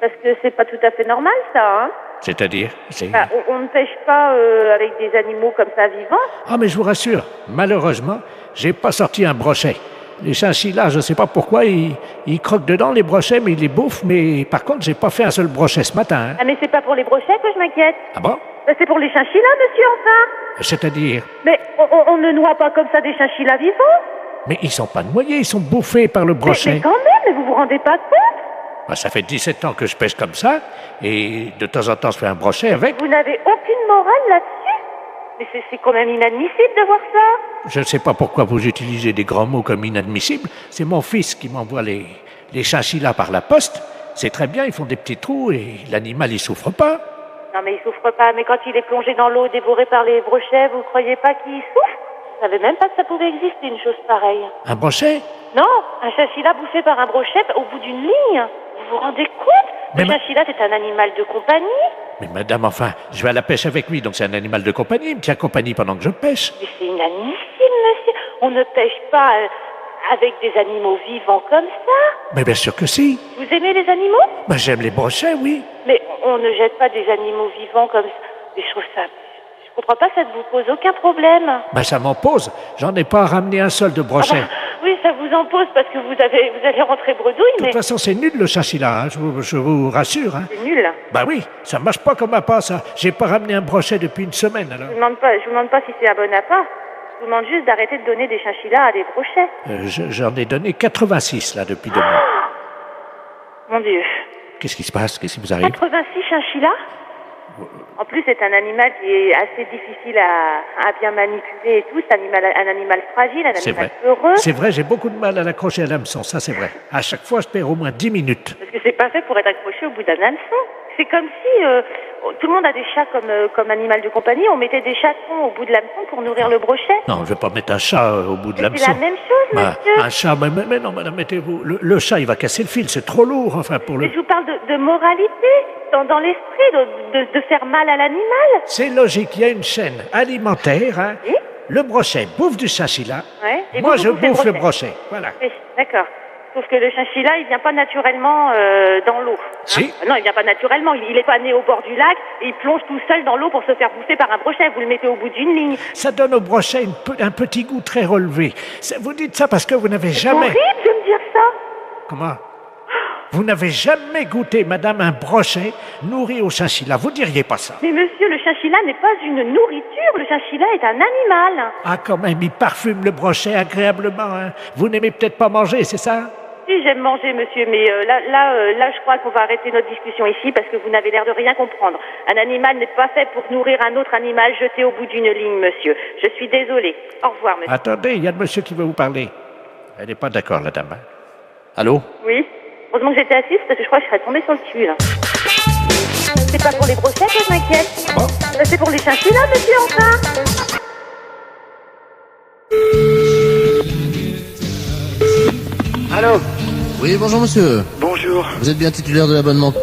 Parce que c'est pas tout à fait normal, ça, hein? C'est-à-dire? Enfin, on ne pêche pas avec des animaux comme ça vivants. Ah, mais je vous rassure, malheureusement, j'ai pas sorti un brochet. Les chinchillas, je sais pas pourquoi, ils croquent dedans les brochets, mais ils les bouffent. Mais par contre, j'ai pas fait un seul brochet ce matin. Hein. Ah, mais c'est pas pour les brochets que je m'inquiète. Ah bon? Ben, c'est pour les chinchillas, monsieur, enfin. C'est-à-dire? Mais on ne noie pas comme ça des chinchillas vivants. Mais ils sont pas noyés, ils sont bouffés par le brochet. Mais quand même, mais vous vous rendez pas compte? Ben, ça fait 17 ans que je pêche comme ça, et de temps en temps, je fais un brochet avec. Vous n'avez aucune morale là-dessus? Mais c'est quand même inadmissible de voir ça. Je ne sais pas pourquoi vous utilisez des grands mots comme inadmissible. C'est mon fils qui m'envoie les chinchillas par la poste. C'est très bien, ils font des petits trous et l'animal, il souffre pas. Non, mais il souffre pas. Mais quand il est plongé dans l'eau, dévoré par les brochets, vous croyez pas qu'il souffre? Je savais même pas que ça pouvait exister, une chose pareille. Un brochet? Non, un chinchilla bouffé par un brochet au bout d'une ligne. Vous vous rendez compte? Le chinchilla, c'est un animal de compagnie. Mais madame, enfin, je vais à la pêche avec lui, donc c'est un animal de compagnie. Il me tient compagnie pendant que je pêche. Mais c'est inadmissible, monsieur. On ne pêche pas avec des animaux vivants comme ça. Mais bien sûr que si. Vous aimez les animaux? Ben, j'aime les brochets, oui. Mais on ne jette pas des animaux vivants comme ça. Mais je trouve ça... Je comprends pas que ça ne vous pose aucun problème. Ben, ça m'en pose. J'en ai pas ramené un seul de brochet. Oui, ça vous en pose parce que vous allez rentrer bredouille, De toute façon, c'est nul le chinchilla, hein, je vous rassure. Hein. C'est nul. Bah oui, ça marche pas comme appât, ça. J'ai pas ramené un brochet depuis une semaine, alors. Je vous demande pas si c'est un bon appât. Je vous demande juste d'arrêter de donner des chinchillas à des brochets. J'en ai donné 86, là, depuis 2 mois. Mon Dieu. Qu'est-ce qui se passe? Qu'est-ce qui vous arrive? 86 chinchillas? En plus, c'est un animal qui est assez difficile à bien manipuler et tout. C'est un animal fragile, un animal heureux. C'est vrai, j'ai beaucoup de mal à l'accrocher à l'hameçon, ça c'est vrai. À chaque fois, je perds au moins 10 minutes. Parce que c'est pas fait pour être accroché au bout d'un hameçon. C'est comme si tout le monde a des chats comme animal de compagnie. On mettait des chatons au bout de l'hameçon pour nourrir le brochet. Non, je vais pas mettre un chat au bout de l'hameçon. C'est la même chose, monsieur. Un chat, mais non, madame, mettez-vous. Le chat, il va casser le fil, c'est trop lourd, enfin, pour le... Mais je vous parle de moralité, dans l'esprit, de faire mal à l'animal. C'est logique, il y a une chaîne alimentaire, hein. Oui? Le brochet bouffe du chinchilla. Ouais, et moi, je bouffe le brochet. Voilà. Oui, d'accord. Sauf que le chinchilla, il vient pas naturellement dans l'eau. Hein. Si. Non, il vient pas naturellement. Il est pas né au bord du lac et il plonge tout seul dans l'eau pour se faire bouffer par un brochet. Vous le mettez au bout d'une ligne. Ça donne au brochet un petit goût très relevé. Vous dites ça parce que vous n'avez jamais... C'est horrible de me dire ça. Comment? Vous n'avez jamais goûté, madame, un brochet nourri au chinchilla. Vous diriez pas ça. Mais monsieur, le chinchilla n'est pas une nourriture. Le chinchilla est un animal. Ah, quand même, il parfume le brochet agréablement. Hein. Vous n'aimez peut-être pas manger, c'est ça? Si, j'aime manger, monsieur, mais là, je crois qu'on va arrêter notre discussion ici parce que vous n'avez l'air de rien comprendre. Un animal n'est pas fait pour nourrir un autre animal jeté au bout d'une ligne, monsieur. Je suis désolée. Au revoir, monsieur. Attendez, il y a le monsieur qui veut vous parler. Elle n'est pas d'accord, la dame. Hein. Allô? Oui. Heureusement que j'étais assise parce que je crois que je serais tombée sur le cul, là. C'est pas pour les brochettes que je m'inquiète. Bon. C'est pour les chinchillas, monsieur, enfin. Allô? Oui, bonjour monsieur. Bonjour. Vous êtes bien titulaire de l'abonnement?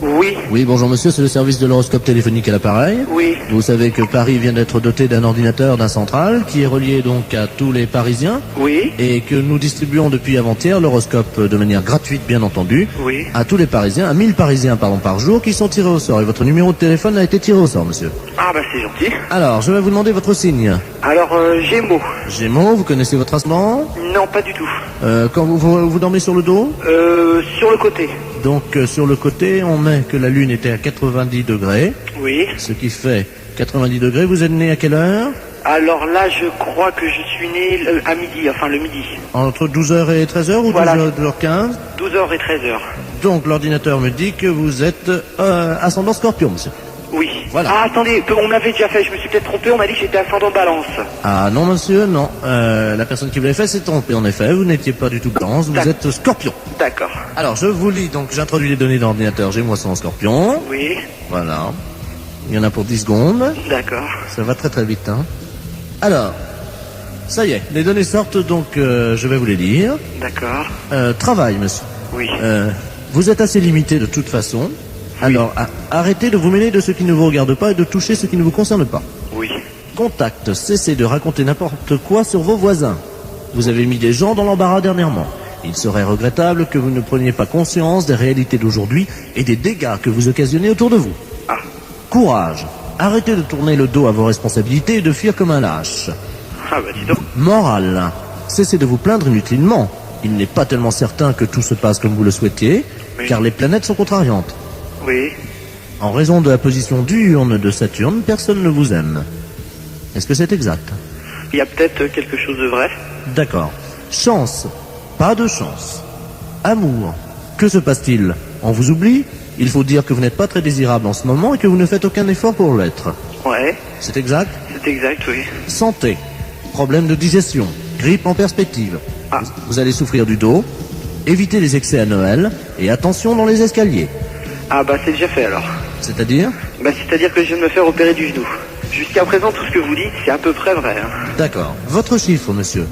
Oui. Oui, bonjour monsieur, c'est le service de l'horoscope téléphonique à l'appareil. Oui. Vous savez que Paris vient d'être doté d'un ordinateur d'un central qui est relié donc à tous les Parisiens. Oui. Et que nous distribuons depuis avant-hier l'horoscope de manière gratuite, bien entendu. Oui. À tous les Parisiens, à 1000 Parisiens par jour qui sont tirés au sort. Et votre numéro de téléphone a été tiré au sort, monsieur. Ah bah c'est gentil. Alors, je vais vous demander votre signe. Alors, Gémeaux. Gémeaux, vous connaissez votre ascendant? Non, pas du tout. Quand vous dormez sur le dos? Sur le côté. Donc sur le côté, on met que la Lune était à 90 degrés. Oui. Ce qui fait 90 degrés. Vous êtes né à quelle heure? Alors là, je crois que je suis né à midi, enfin le midi. Entre 12h et 13h ou voilà. 12h15? 12h et 13h. Donc l'ordinateur me dit que vous êtes ascendant Scorpion, monsieur. Oui. Voilà. Ah, attendez, on me l'avait déjà fait, je me suis peut-être trompé, on m'a dit que j'étais ascendant Balance. Ah non, monsieur, non. La personne qui vous l'avait fait s'est trompée, en effet. Vous n'étiez pas du tout Balance, vous êtes Scorpion. D'accord. Alors, je vous lis, donc j'introduis les données d'ordinateur, j'ai moi son Scorpion. Oui. Voilà. Il y en a pour 10 secondes. D'accord. Ça va très très vite, hein. Alors, ça y est, les données sortent, donc je vais vous les lire. D'accord. Travail, monsieur. Oui. Vous êtes assez limité de toute façon. Alors, arrêtez de vous mêler de ce qui ne vous regarde pas et de toucher ce qui ne vous concerne pas. Oui. Contact, cessez de raconter n'importe quoi sur vos voisins. Vous avez mis des gens dans l'embarras dernièrement. Il serait regrettable que vous ne preniez pas conscience des réalités d'aujourd'hui et des dégâts que vous occasionnez autour de vous. Ah. Courage, arrêtez de tourner le dos à vos responsabilités et de fuir comme un lâche. Ah bah dis donc. Morale, cessez de vous plaindre inutilement. Il n'est pas tellement certain que tout se passe comme vous le souhaitiez, car les planètes sont contrariantes. Oui. En raison de la position diurne de Saturne, personne ne vous aime. Est-ce que c'est exact? Il y a peut-être quelque chose de vrai. D'accord. Chance. Pas de chance. Amour. Que se passe-t-il? On vous oublie? Il faut dire que vous n'êtes pas très désirable en ce moment et que vous ne faites aucun effort pour l'être. Ouais. C'est exact? C'est exact, oui. Santé. Problème de digestion. Grippe en perspective. Ah. Vous allez souffrir du dos. Évitez les excès à Noël. Et attention dans les escaliers. Ah bah c'est déjà fait alors. C'est-à-dire? Bah c'est-à-dire que je viens de me faire opérer du genou. Jusqu'à présent, tout ce que vous dites, c'est à peu près vrai. Hein. D'accord. Votre chiffre, monsieur?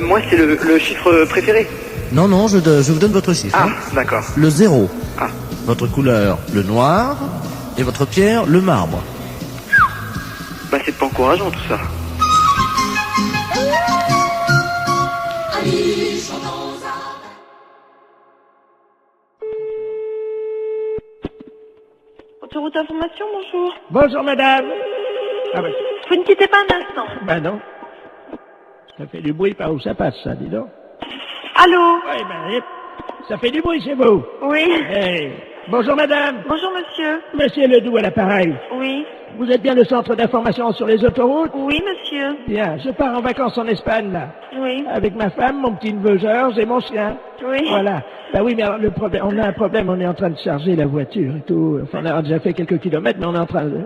Moi, c'est le chiffre préféré. Non, non, je vous donne votre chiffre. Ah, hein. d'accord. Le 0. Ah. Votre couleur, le noir. Et votre pierre, le marbre. Bah, c'est pas encourageant tout ça. Autoroute information, bonjour. Bonjour, madame. Ah ben, Vous ne quittez pas un instant. ben non. Ça fait du bruit par où ça passe, ça, dis donc. Allô? Oui, ben, ça fait du bruit chez vous. Oui. Hey. Bonjour, madame. Bonjour, monsieur. Monsieur Ledoux à l'appareil. Oui. Vous êtes bien le centre d'information sur les autoroutes? Oui, monsieur. Bien, je pars en vacances en Espagne, là. Oui. Avec ma femme, mon petit neveu Georges et mon chien. Oui. Voilà. Ben oui, mais alors, le problème, on a un problème, on est en train de charger la voiture et tout. Enfin, on a déjà fait quelques kilomètres, mais on est en train de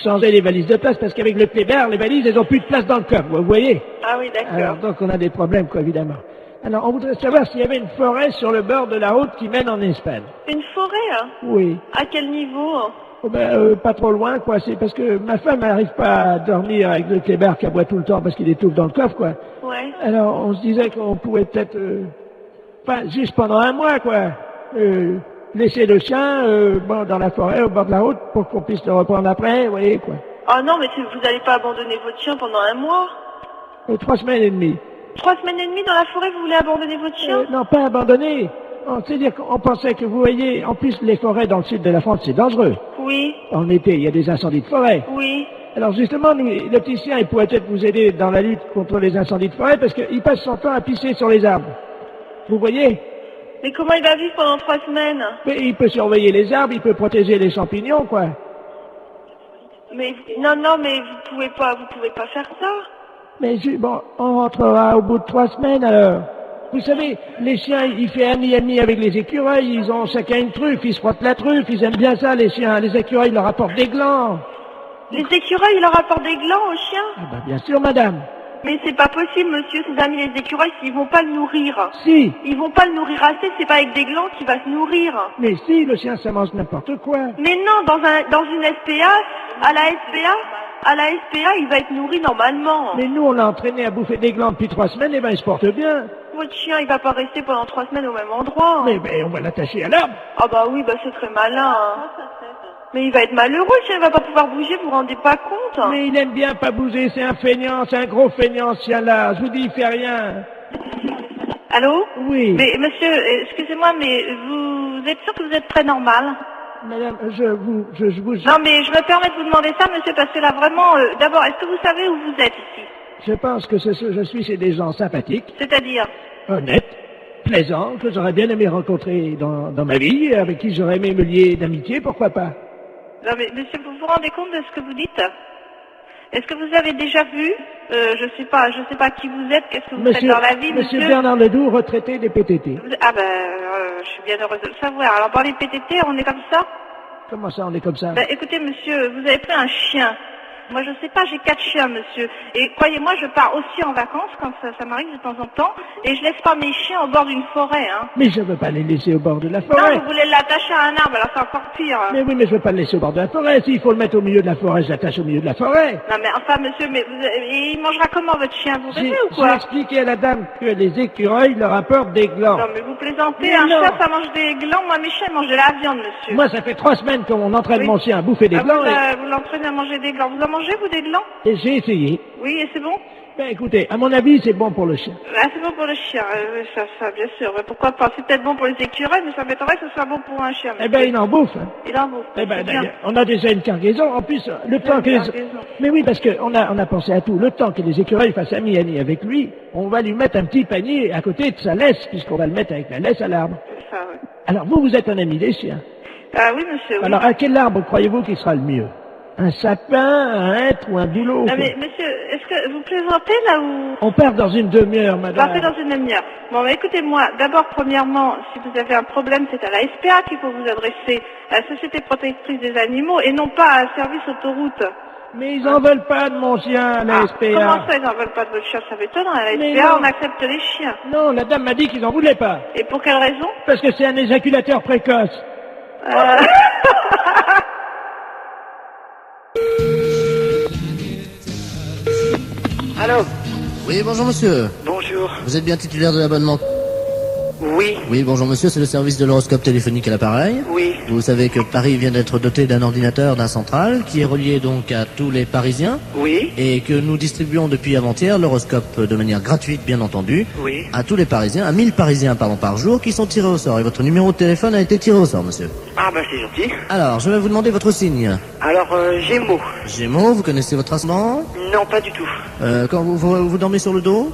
changer les valises de place parce qu'avec le Kléber, les valises, elles ont plus de place dans le coffre, vous voyez? Ah oui, d'accord. Alors, donc, on a des problèmes, quoi, évidemment. Alors, on voudrait savoir s'il y avait une forêt sur le bord de la route qui mène en Espagne. Une forêt, hein? Oui. À quel niveau? Oh ben, pas trop loin, quoi. C'est parce que ma femme n'arrive pas à dormir avec le Kléber qui aboie tout le temps parce qu'il étouffe dans le coffre, quoi. Ouais. Alors, on se disait qu'on pouvait peut-être, enfin, juste pendant un mois, quoi, laisser le chien, bon, dans la forêt, au bord de la route, pour qu'on puisse le reprendre après, vous voyez, quoi. Ah non, mais vous n'allez pas abandonner votre chien pendant un mois? 3 semaines et demie. 3 semaines et demie dans la forêt, vous voulez abandonner votre chien? Non, pas abandonner. C'est-à-dire qu'on pensait que, vous voyez, en plus, les forêts dans le sud de la France, c'est dangereux. Oui. En été, il y a des incendies de forêt. Oui. Alors justement, nous, le petit chien, il pourrait peut-être vous aider dans la lutte contre les incendies de forêt parce qu'il passe son temps à pisser sur les arbres. Vous voyez? Mais comment il va vivre pendant 3 semaines? Mais il peut surveiller les arbres, il peut protéger les champignons, quoi. Mais non, mais vous pouvez pas faire ça. Mais bon, on rentrera au bout de 3 semaines alors. Vous savez, les chiens, ils font ami avec les écureuils, ils ont chacun une truffe, ils se frottent la truffe, ils aiment bien ça, les chiens. Les écureuils leur apportent des glands. Les écureuils, ils leur apportent des glands aux chiens? Ah ben, bien sûr, madame. Mais c'est pas possible, monsieur, ces amis, les écureuils, ils vont pas le nourrir. Si. Ils vont pas le nourrir assez, c'est pas avec des glands qu'il va se nourrir. Mais si, le chien, ça mange n'importe quoi. Mais non, dans une SPA, à la SPA, il va être nourri normalement. Mais nous, on l'a entraîné à bouffer des glands depuis 3 semaines, et ben, il se porte bien. Votre chien, il va pas rester pendant 3 semaines au même endroit. Mais ben, on va l'attacher à l'arbre. Ah bah oui, bah c'est très malin. Hein. Mais il va être malheureux, le chien, il va pas pouvoir bouger, vous vous rendez pas compte? Mais il aime bien pas bouger, c'est un feignant, c'est un gros feignant, ce chien-là. Je vous dis, il fait rien. Allô? Oui. Mais monsieur, excusez-moi, mais vous êtes sûr que vous êtes très normal? Madame, je vous... Non, mais je me permets de vous demander ça, monsieur, parce que là, vraiment, d'abord, est-ce que vous savez où vous êtes ici? Je pense que je suis chez des gens sympathiques. C'est-à-dire? Honnêtes, plaisants, que j'aurais bien aimé rencontrer dans ma vie, avec qui j'aurais aimé me lier d'amitié, pourquoi pas? Non, mais monsieur, vous vous rendez compte de ce que vous dites? Est-ce que vous avez déjà vu, je sais pas qui vous êtes, qu'est-ce que vous faites dans la vie, monsieur? Monsieur Bernard Ledoux, retraité des PTT. Ah ben, je suis bien heureuse de le savoir. Alors, par les PTT, on est comme ça? Comment ça, on est comme ça? Ben, écoutez, monsieur, vous avez pris un chien. Moi, je sais pas, j'ai 4 chiens, monsieur. Et croyez-moi, je pars aussi en vacances, quand ça m'arrive de temps en temps, et je laisse pas mes chiens au bord d'une forêt, hein. Mais je veux pas les laisser au bord de la forêt. Non, vous voulez l'attacher à un arbre, alors c'est encore pire. Mais oui, mais je veux pas le laisser au bord de la forêt. S'il faut le mettre au milieu de la forêt, je l'attache au milieu de la forêt. Non, mais enfin, monsieur, mais il mangera comment, votre chien? Vous rêvez ou quoi? J'ai expliqué à la dame que les écureuils leur apportent des glands. Non, mais vous plaisantez, un chat, ça mange des glands. Moi, mes chiens, ils mangent de la viande, monsieur. Moi, ça fait 3 semaines qu'on entraîne mon chien à bouffer des Ah, glands. vous l'entraînez à manger des glands. Vous en mangez, vous, des glands? Et j'ai essayé. Oui, et c'est bon? Ben écoutez, à mon avis, c'est bon pour le chien. Ah, c'est bon pour le chien, ça, bien sûr. Mais pourquoi pas? C'est peut-être bon pour les écureuils, mais ça m'étonnerait que ce soit bon pour un chien. Eh ben, il en bouffe. Hein. Il en bouffe. Eh ben, d'ailleurs, on a déjà une cargaison. En plus, le temps que les... Mais oui, parce qu'on a pensé à tout. Le temps que les écureuils fassent ami avec lui, on va lui mettre un petit panier à côté de sa laisse, puisqu'on va le mettre avec la laisse à l'arbre. Ça, oui. Alors, vous êtes un ami des chiens. Ah oui, monsieur. Oui. Alors, à quel arbre croyez-vous qu'il sera le mieux? Un sapin, un hêtre ou un bouleau? Non, mais monsieur, est-ce que vous plaisantez là ou... On part dans une demi-heure, madame. Partez dans une demi-heure. Bon, mais écoutez-moi, d'abord, premièrement, si vous avez un problème, c'est à la SPA qu'il faut vous adresser, à la Société Protectrice des Animaux, et non pas à un service autoroute. Mais ils en veulent pas de mon chien, la SPA. Comment ça, ils n'en veulent pas de votre chien? Ça m'étonne, à la Mais SPA, non. on accepte les chiens. Non, la dame m'a dit qu'ils en voulaient pas. Et pour quelle raison? Parce que c'est un éjaculateur précoce. Allô? Oui, bonjour monsieur. Bonjour. Vous êtes bien titulaire de l'abonnement? Oui. Oui, bonjour monsieur, c'est le service de l'horoscope téléphonique à l'appareil. Oui. Vous savez que Paris vient d'être doté d'un ordinateur d'un central qui est relié donc à tous les Parisiens. Oui. Et que nous distribuons depuis avant-hier l'horoscope de manière gratuite, bien entendu. Oui. À tous les Parisiens, à 1000 Parisiens par jour qui sont tirés au sort. Et votre numéro de téléphone a été tiré au sort, monsieur. Ah bah c'est gentil. Alors, je vais vous demander votre signe. Alors, Gémeaux. Gémeaux, vous connaissez votre ascendant? Non, pas du tout. Quand vous dormez sur le dos?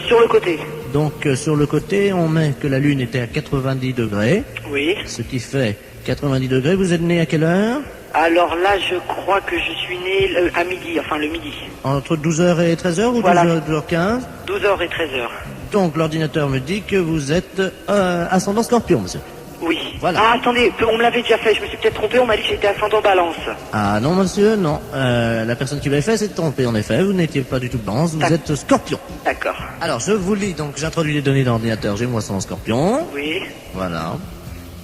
Sur le côté. Donc sur le côté, on met que la Lune était à 90 degrés. Oui. Ce qui fait 90 degrés. Vous êtes né à quelle heure? Alors là, je crois que je suis né à midi, enfin le midi. Entre 12h et 13h ou Voilà. 12h15? 12h et 13h. Donc l'ordinateur me dit que vous êtes ascendant Scorpion, monsieur. Oui. Voilà. Ah, attendez, on me l'avait déjà fait, je me suis peut-être trompé, on m'a dit que j'étais ascendant Balance. Ah non, monsieur, non. La personne qui l'avait fait s'est trompée, en effet. Vous n'étiez pas du tout Balance, vous êtes Scorpion. D'accord. Alors, je vous lis, donc j'introduis les données d'ordinateur. J'ai moi ascendant Scorpion. Oui. Voilà.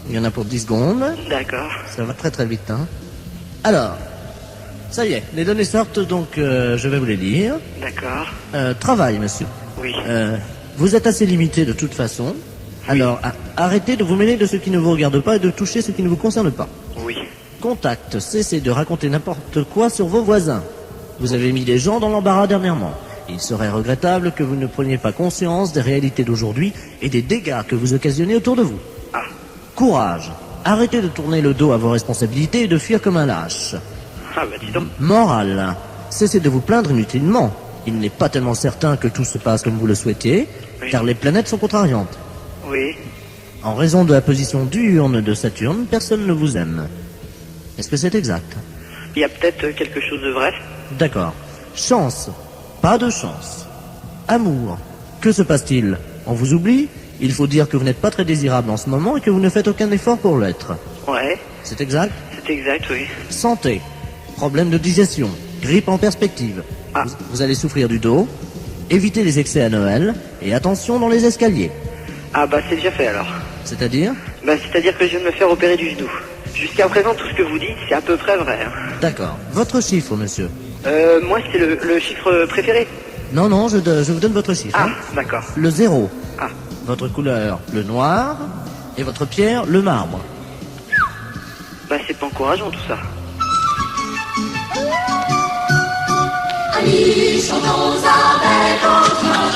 Il y en a pour 10 secondes. D'accord. Ça va très très vite, hein. Alors, ça y est, les données sortent, donc je vais vous les lire. D'accord. Travail, monsieur. Oui. Vous êtes assez limité de toute façon. Alors, arrêtez de vous mêler de ce qui ne vous regarde pas et de toucher ce qui ne vous concerne pas. Oui. Contact, cessez de raconter n'importe quoi sur vos voisins. Vous avez mis les gens dans l'embarras dernièrement. Il serait regrettable que vous ne preniez pas conscience des réalités d'aujourd'hui et des dégâts que vous occasionnez autour de vous. Ah. Courage. Arrêtez de tourner le dos à vos responsabilités et de fuir comme un lâche. Ah bah dis donc. Morale. Cessez de vous plaindre inutilement. Il n'est pas tellement certain que tout se passe comme vous le souhaitiez, car les planètes sont contrariantes. Oui. En raison de la position diurne de Saturne, personne ne vous aime. Est-ce que c'est exact? Il y a peut-être quelque chose de vrai. D'accord. Chance. Pas de chance. Amour. Que se passe-t-il? On vous oublie? Il faut dire que vous n'êtes pas très désirable en ce moment et que vous ne faites aucun effort pour l'être. Ouais. C'est exact? C'est exact, oui. Santé. Problème de digestion. Grippe en perspective. Ah. Vous allez souffrir du dos. Évitez les excès à Noël. Et attention dans les escaliers. Ah bah c'est déjà fait alors. C'est-à-dire? Bah c'est-à-dire que je viens de me faire opérer du genou. Jusqu'à présent, tout ce que vous dites, c'est à peu près vrai. Hein. D'accord. Votre chiffre, monsieur? Moi, c'est le chiffre préféré. Non, non, je vous donne votre chiffre. Ah, hein. d'accord. Le 0. Ah. Votre couleur, le noir. Et votre pierre, le marbre. Bah c'est pas encourageant tout ça. Amis, chantons avec entrain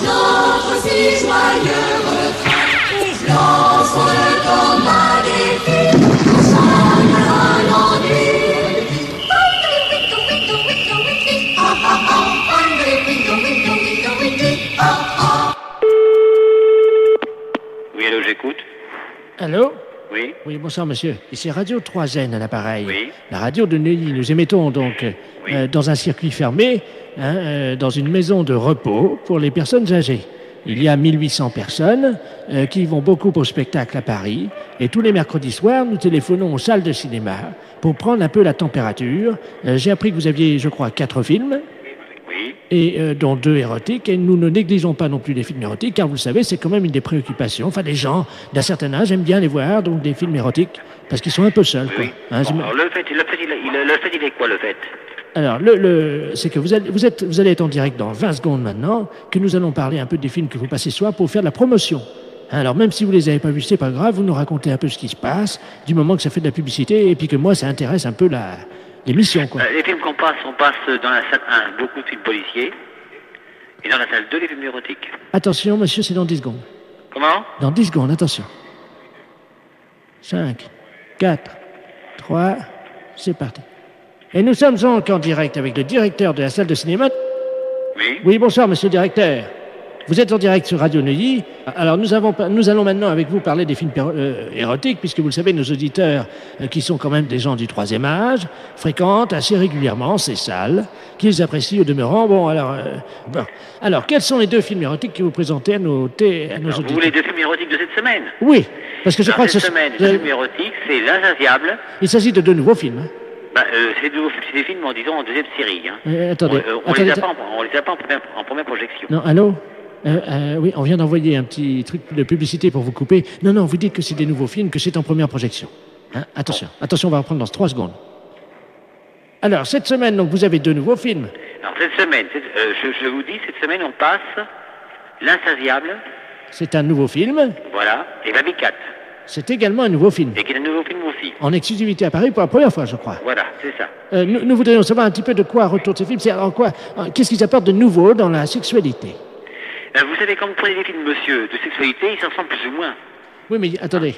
notre si joyeux refrain. Lance-le comme un défi, on chante un ennui. Oui, allô, j'écoute. Allô? Oui. Oui, bonsoir monsieur. Ici Radio 3N à l'appareil. Oui. La radio de Neuilly. Nous émettons donc dans un circuit fermé, dans une maison de repos pour les personnes âgées. Il y a 1800 personnes qui vont beaucoup au spectacle à Paris. Et tous les mercredis soirs, nous téléphonons aux salles de cinéma pour prendre un peu la température. J'ai appris que vous aviez, je crois, 4 films. Oui. Et dont 2 érotiques, et nous ne négligeons pas non plus les films érotiques, car vous le savez, c'est quand même une des préoccupations. Enfin, les gens d'un certain âge aiment bien les voir, donc des films érotiques, parce qu'ils sont un peu seuls, quoi. Oui. Hein, Bon, alors, le fait, il est quoi, le fait? Alors, c'est que vous allez être en direct dans 20 secondes maintenant, que nous allons parler un peu des films que vous passez ce soir pour faire de la promotion. Hein, alors, même si vous les avez pas vus, c'est pas grave, vous nous racontez un peu ce qui se passe, du moment que ça fait de la publicité, et puis que moi, ça intéresse un peu l'émission, quoi. Les films qu'on passe, on passe dans la salle 1, beaucoup de films policiers, et dans la salle 2, les films érotiques. Attention, monsieur, c'est dans 10 secondes. Comment? Dans 10 secondes, attention. 5, 4, 3, c'est parti. Et nous sommes donc en direct avec le directeur de la salle de cinéma. Oui. Oui, bonsoir, monsieur le directeur. Vous êtes en direct sur Radio Neuilly. Alors, nous allons maintenant avec vous parler des films érotiques, puisque vous le savez, nos auditeurs, qui sont quand même des gens du 3e âge, fréquentent assez régulièrement ces salles, qu'ils apprécient au demeurant. Bon, alors, quels sont les 2 films érotiques que vous présentez à nos auditeurs? Vous voulez 2 films érotiques de cette semaine? Oui, parce que je crois que cette semaine, les films érotiques, c'est L'Insatiable. Il s'agit de 2 nouveaux films. Hein. C'est des films, disons, en 2e série. Hein. Attendez. On les a pas en première projection. Non, allô? Oui, on vient d'envoyer un petit truc de publicité pour vous couper. Non, vous dites que c'est des nouveaux films, que c'est en première projection. Hein, attention, on va reprendre dans 3 secondes. Alors, cette semaine, donc, vous avez 2 nouveaux films. Alors cette semaine, je vous dis, cette semaine on passe L'Insatiable, C'est un nouveau film. voilà, et Baby Cat, C'est également un nouveau film. et qui est un nouveau film aussi. En exclusivité à Paris pour la première fois, je crois. Voilà, c'est ça. Nous voudrions savoir un petit peu de quoi retourne ce film. C'est en quoi, qu'est-ce qu'ils apportent de nouveau dans la sexualité? Vous savez, quand vous prenez des films, monsieur, de sexualité, ils s'en ressemblent plus ou moins. Oui, mais attendez.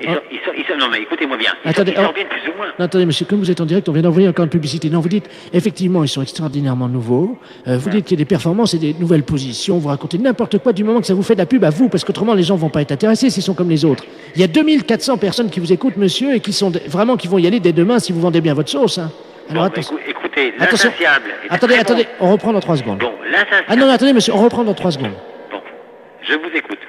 Non, mais écoutez-moi bien. Attendez, Ils s'en reviennent plus ou moins. Non, attendez, monsieur, comme vous êtes en direct, on vient d'envoyer encore une publicité. Non, vous dites, effectivement, ils sont extraordinairement nouveaux. Vous dites qu'il y a des performances et des nouvelles positions. Vous racontez n'importe quoi du moment que ça vous fait de la pub à vous, parce qu'autrement, les gens vont pas être intéressés s'ils sont comme les autres. Il y a 2400 personnes qui vous écoutent, monsieur, et qui sont vraiment, qui vont y aller dès demain si vous vendez bien votre sauce, hein. Alors, Bon, attention. écoutez, Attention. L'Insatiable. est Attendez, très attendez, bon. on reprend dans 3 secondes. Bon, L'Insatiable. Ah non, attendez, monsieur, on reprend dans 3 secondes. Je vous écoute.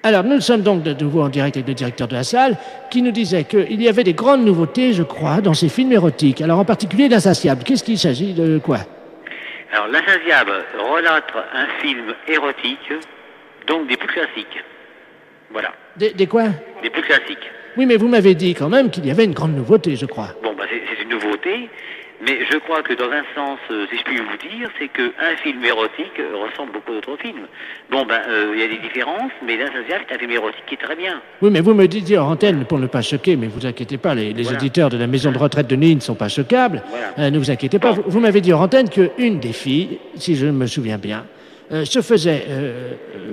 Alors, nous sommes donc de nouveau en direct avec le directeur de la salle, qui nous disait qu'il y avait des grandes nouveautés, je crois, dans ces films érotiques. Alors, en particulier, L'Insatiable. Qu'est-ce qu'il s'agit de quoi? Alors, L'Insatiable relate un film érotique, donc des plus classiques. Voilà, Des quoi? des plus classiques. Oui, mais vous m'avez dit quand même qu'il y avait une grande nouveauté, je crois. Bon, bah, c'est une nouveauté, mais je crois que dans un sens, si je puis vous dire, c'est qu'un film érotique ressemble beaucoup à d'autres films. Bon, ben, il y a des différences, mais L'Insatiable, c'est un film érotique qui est très bien. Oui, mais vous me dites hors antenne, pour ne pas choquer, mais vous inquiétez pas, les Voilà. auditeurs de la maison de retraite de Nîmes ne sont pas choquables. Voilà. Ne vous inquiétez pas. Vous m'avez dit hors antenne qu'une des filles, si je me souviens bien, se faisait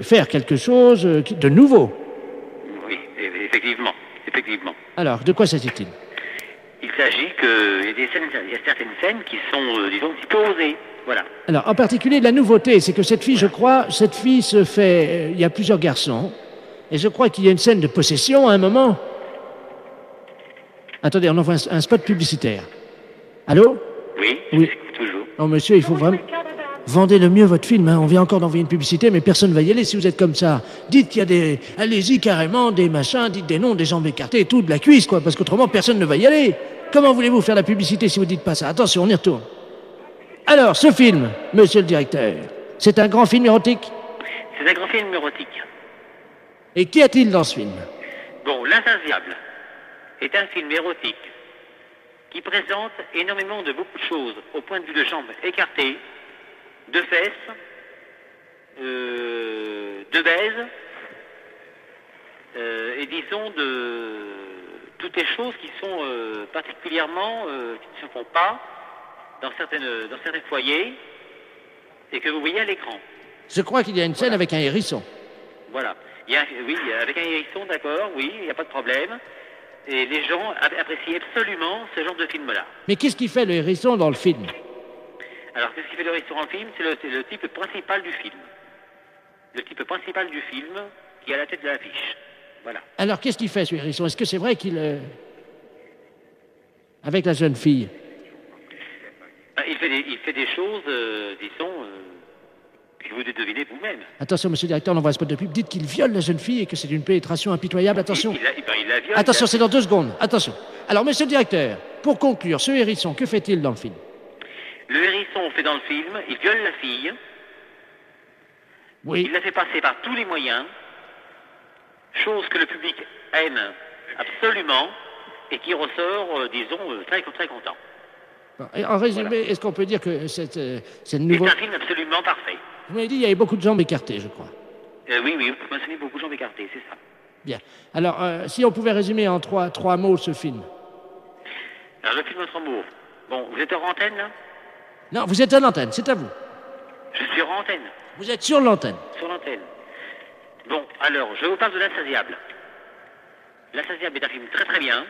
faire quelque chose de nouveau. Oui, effectivement, effectivement. Alors, de quoi s'agit-il? Il s'agit qu'il y a des scènes, il y a certaines scènes qui sont, disons, un petit peu osées. Voilà. Alors, en particulier, la nouveauté, c'est que cette fille, je crois, cette fille se fait... il y a plusieurs garçons, et je crois qu'il y a une scène de possession à un moment. Attendez, on envoie un spot publicitaire. Allô? Oui, Oui. je vous écoute toujours. Non, monsieur, il faut vraiment... Vendez le mieux votre film, hein. On vient encore d'envoyer une publicité, mais personne ne va y aller si vous êtes comme ça. Dites qu'il y a des... Allez-y carrément, des machins, dites des noms, des jambes écartées et tout, de la cuisse, quoi, parce qu'autrement, personne ne va y aller. Comment voulez-vous faire la publicité si vous dites pas ça? Attention, on y retourne. Alors, ce film, monsieur le directeur, c'est un grand film érotique? C'est un grand film érotique. Et qu'y a-t-il dans ce film? Bon, L'Insatiable est un film érotique qui présente énormément de beaucoup de choses au point de vue de jambes écartées, de fesses, de baises, et disons de toutes les choses qui sont particulièrement, qui ne se font pas dans certains foyers et que vous voyez à l'écran. Je crois qu'il y a une scène avec un hérisson. Voilà. Oui, avec un hérisson, d'accord, oui, il n'y a pas de problème. Et les gens apprécient absolument ce genre de film-là. Mais qu'est-ce qui fait le hérisson dans le film? Alors, qu'est-ce qui fait le hérisson en film? C'est le type principal du film. Le type principal du film qui est à la tête de l'affiche. Voilà. Alors, qu'est-ce qu'il fait, ce hérisson? Est-ce que c'est vrai qu'il... avec la jeune fille? Il fait des choses, disons, que vous devez deviner vous-même. Attention, monsieur le directeur, on envoie un spot de pub. Dites qu'il viole la jeune fille et que c'est une pénétration impitoyable. Attention. Il la viole. Attention, c'est dans 2 secondes. Attention. Alors, monsieur le directeur, pour conclure, ce hérisson, que fait-il dans le film? Le hérisson fait dans le film, il viole la fille. Oui. Il la fait passer par tous les moyens, chose que le public aime absolument et qui ressort, disons, très, très content. Bon, et en résumé, est-ce qu'on peut dire que c'est nouveau... C'est un film absolument parfait. Vous m'avez dit qu'il y avait beaucoup de jambes écartées, je crois. Oui, vous mentionnez beaucoup de jambes écartées, c'est ça. Bien. Alors, si on pouvait résumer en trois mots ce film. Alors, le film en 3 mots. Bon, vous êtes hors antenne, là? Non, vous êtes à l'antenne, c'est à vous. Je suis hors antenne. Vous êtes sur l'antenne. Sur l'antenne. Bon, alors, je vous parle de L'Insatiable. L'Insatiable est un film très très bien,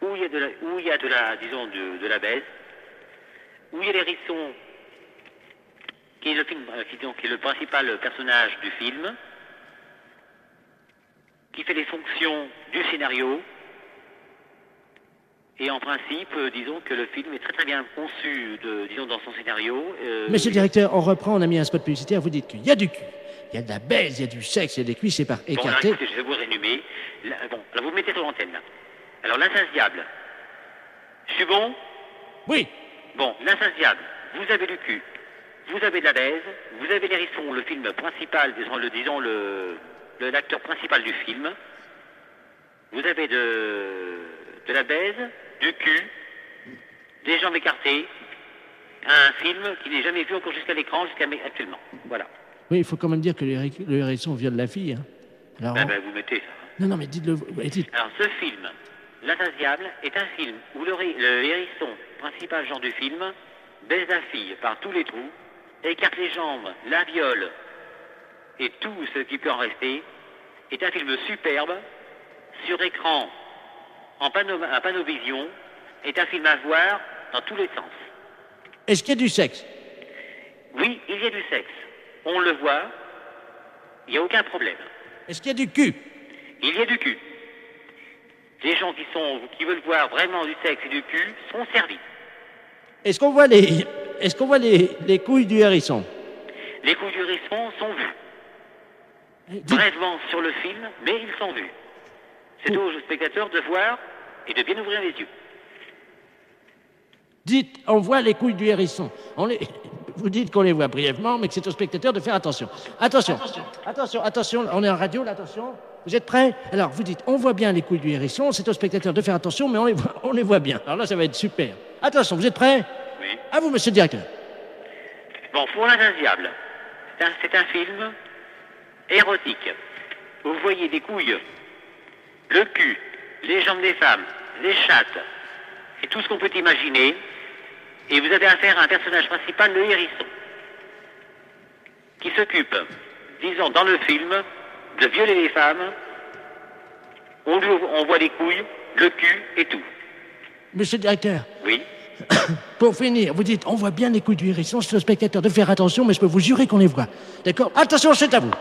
où il y a de la baisse, où il y a l'hérisson, qui est le principal personnage du film, qui fait les fonctions du scénario, et en principe, disons que le film est très très bien conçu, disons, dans son scénario. Monsieur le directeur, on reprend, on a mis un spot publicitaire, vous dites qu'il y a du cul, il y a de la baise, il y a du sexe, il y a des cuisses écartées. Bon, alors, écoutez, je vais vous résumer. Bon, alors vous mettez sur l'antenne, là. Alors, L'Insatiable. Je suis bon? Oui. Bon, L'Insatiable, vous avez du cul, vous avez de la baise, vous avez l'hérisson, le film principal, disons l'acteur principal du film. Vous avez de la baise, du cul, des jambes écartées, un film qui n'est jamais vu encore jusqu'à l'écran, actuellement. Voilà. Oui, il faut quand même dire que le hérisson viole la fille. Hein. Alors, vous mettez ça. Non, mais dites-le. Dites. Alors, ce film, L'Insatiable, est un film où le hérisson, principal genre du film, baise la fille par tous les trous, écarte les jambes, la viole, et tout ce qui peut en rester, est un film superbe, sur écran, en panovision, est un film à voir dans tous les sens. Est-ce qu'il y a du sexe? Oui, il y a du sexe. On le voit, il n'y a aucun problème. Est-ce qu'il y a du cul? Il y a du cul. Les gens qui veulent voir vraiment du sexe et du cul sont servis. Est-ce qu'on voit les couilles du hérisson? Les couilles du hérisson sont vues. Brèvement sur le film, mais ils sont vus. C'est aux spectateurs de voir et de bien ouvrir les yeux. Dites, on voit les couilles du hérisson. Vous dites qu'on les voit brièvement, mais que c'est aux spectateurs de faire attention. Attention, on est en radio, là, attention. Vous êtes prêts? Alors, vous dites, on voit bien les couilles du hérisson, c'est aux spectateurs de faire attention, mais on les voit bien. Alors là, ça va être super. Attention, vous êtes prêts? Oui. À vous, monsieur le directeur. Bon, pour L'Invincible, c'est un film érotique. Vous voyez des couilles, le cul, les jambes des femmes, les chattes, et tout ce qu'on peut imaginer. Et vous avez affaire à un personnage principal, le hérisson, qui s'occupe, disons, dans le film, de violer les femmes. On voit les couilles, le cul et tout. Monsieur le directeur. Oui. Pour finir, vous dites, on voit bien les couilles du hérisson, c'est au spectateur de faire attention, mais je peux vous jurer qu'on les voit. D'accord? Attention, c'est à vous.